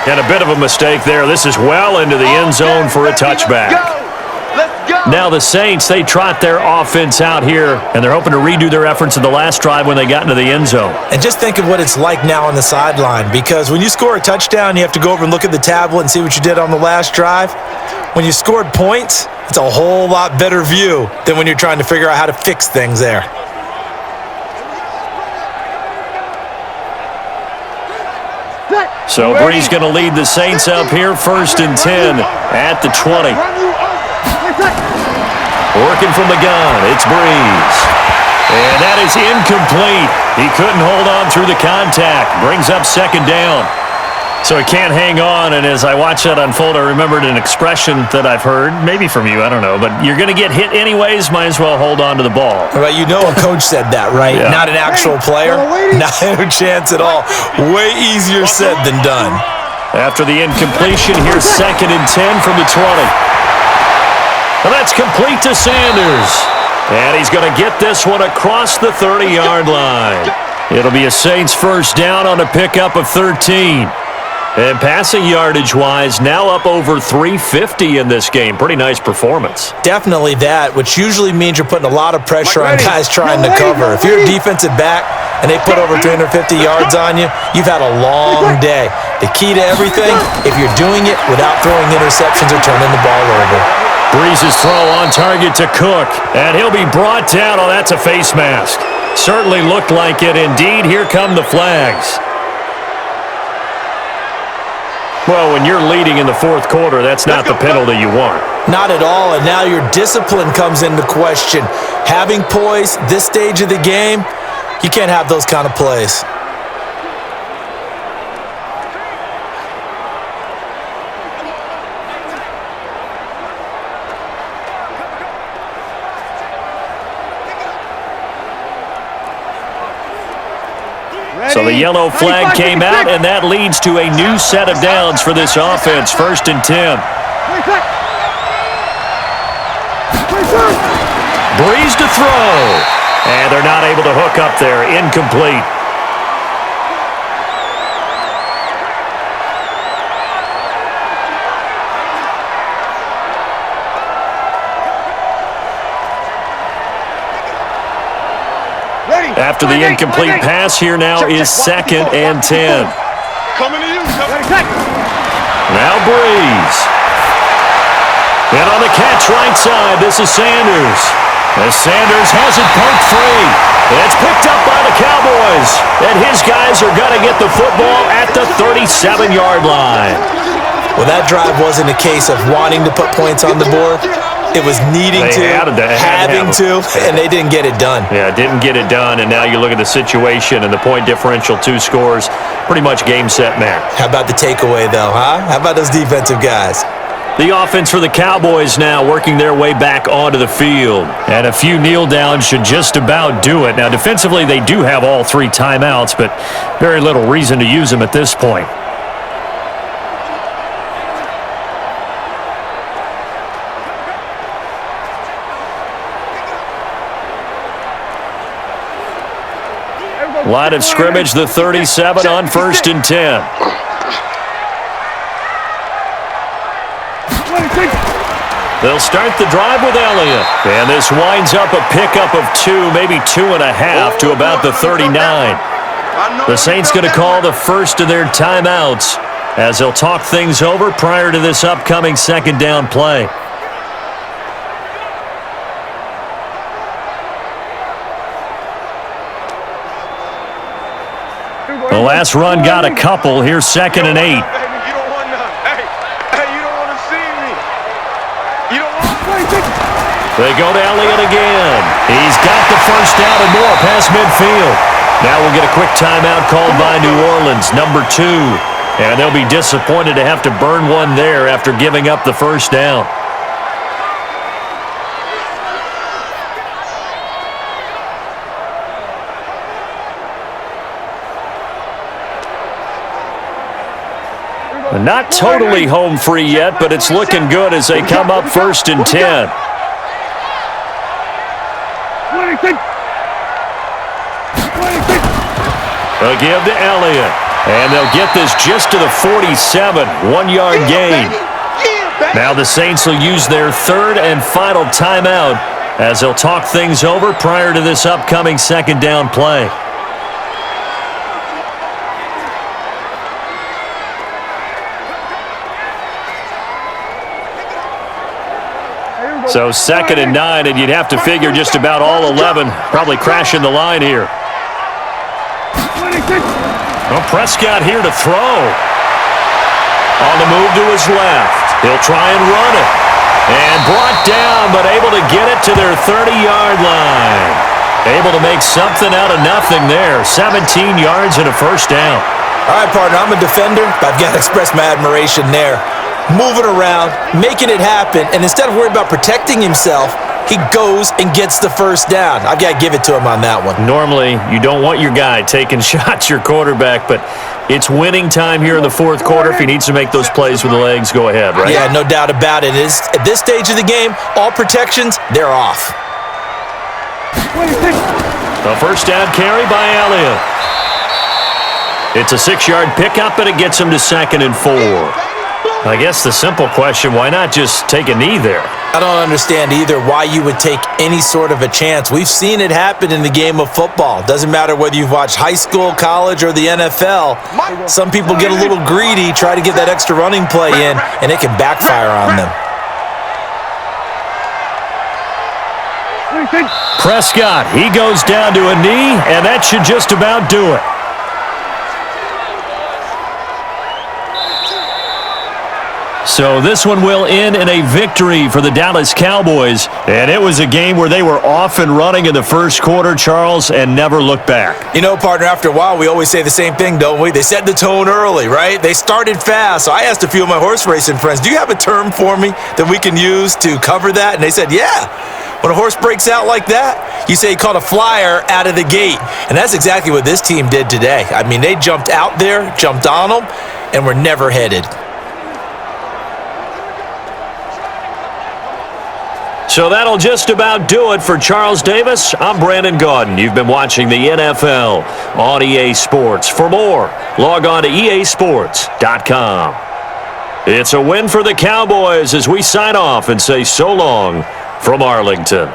And a bit of a mistake there. This is well into the end zone for a touchback. Let's go. Now the Saints, they trot their offense out here, and they're hoping to redo their efforts in the last drive when they got into the end zone. And just think of what it's like now on the sideline, because when you score a touchdown, you have to go over and look at the tablet and see what you did on the last drive. When you scored points, it's a whole lot better view than when you're trying to figure out how to fix things there. So Brees going to lead the Saints up here, 1st and 10 at the 20. Working from the gun, it's Brees. And that is incomplete. He couldn't hold on through the contact. Brings up 2nd down. So he can't hang on, and as I watch that unfold, I remembered an expression that I've heard, maybe from you, I don't know, but you're going to get hit anyways, might as well hold on to the ball. Well, you know a coach said that, right? Yeah. Not an actual player. Not a chance at all. Way easier said than done. After the incompletion, here's 2nd and 10 from the 20. And that's complete to Sanders. And he's going to get this one across the 30-yard line. It'll be a Saints 1st down on a pickup of 13. And passing yardage-wise, now up over 350 in this game. Pretty nice performance. Definitely that, which usually means you're putting a lot of pressure on guys trying to cover. If you're a defensive back and they put over 350 yards on you, you've had a long day. The key to everything, if you're doing it without throwing interceptions or turning the ball over. Brees' throw on target to Cook, and he'll be brought down. Oh, that's a face mask. Certainly looked like it. Indeed, here come the flags. Well, when you're leading in the 4th quarter, that's not the penalty you want. Not at all, and now your discipline comes into question. Having poise this stage of the game, you can't have those kind of plays. So the yellow flag came out, and that leads to a new set of downs for this offense. 1st and 10. Brees to throw. And they're not able to hook up there. Incomplete. After the incomplete pass, here now is 2nd and 10. Coming to you. Now Brees. And on the catch right side, this is Sanders. As Sanders has it poked free. It's picked up by the Cowboys. And his guys are going to get the football at the 37-yard line. Well, that drive wasn't a case of wanting to put points on the board. It was needing to, having to, and they didn't get it done. Yeah, didn't get it done, and now you look at the situation and the point differential, 2 scores, pretty much game, set, match. How about the takeaway, though, huh? How about those defensive guys? The offense for the Cowboys now working their way back onto the field. And a few kneel downs should just about do it. Now, defensively, they do have all 3 timeouts, but very little reason to use them at this point. Line of scrimmage, the 37 on 1st and 10. They'll start the drive with Elliott. And this winds up a pickup of 2, maybe 2.5 to about the 39. The Saints going to call the first of their timeouts as they'll talk things over prior to this upcoming 2nd down play. The last run got a couple. Here's 2nd and 8. You don't want none. Hey, you don't want to see me. You don't want to. They go to Elliott again. He's got the first down and more past midfield. Now we'll get a quick timeout called by New Orleans, number 2. And they'll be disappointed to have to burn one there after giving up the first down. Not totally home free yet, but it's looking good as they come up 1st and 10. They'll give to Elliott, and they'll get this just to the 47, 1-yard gain. Now the Saints will use their 3rd and final timeout as they'll talk things over prior to this upcoming 2nd down play. So 2nd and 9, and you'd have to figure just about all 11 probably crashing the line here. Well, Prescott here to throw. On the move to his left. He'll try and run it. And brought down, but able to get it to their 30-yard line. Able to make something out of nothing there. 17 yards and a first down. All right, partner, I'm a defender, but I've got to express my admiration there. Moving around, making it happen, and instead of worrying about protecting himself, he goes and gets the first down. I've got to give it to him on that one. Normally, you don't want your guy taking shots, your quarterback, but it's winning time here in the 4th quarter. If he needs to make those plays with the legs, go ahead, right? Yeah, no doubt about it. At this stage of the game, all protections, they're off. The first down carry by Elliott. It's a 6-yard pickup, and it gets him to 2nd and 4. I guess the simple question, why not just take a knee there? I don't understand either why you would take any sort of a chance. We've seen it happen in the game of football. Doesn't matter whether you've watched high school, college, or the NFL. Some people get a little greedy, try to get that extra running play in, and it can backfire on them. Prescott, he goes down to a knee, and that should just about do it. So this one will end in a victory for the Dallas Cowboys. And it was a game where they were off and running in the first quarter, Charles, and never looked back. You know, partner, after a while, we always say the same thing, don't we? They set the tone early, right? They started fast. So I asked a few of my horse racing friends, do you have a term for me that we can use to cover that? And they said, yeah. When a horse breaks out like that, you say he caught a flyer out of the gate. And that's exactly what this team did today. I mean, they jumped out there, jumped on them, and were never headed. So that'll just about do it for Charles Davis. I'm Brandon Gaudin. You've been watching the NFL on EA Sports. For more, log on to easports.com. It's a win for the Cowboys as we sign off and say so long from Arlington.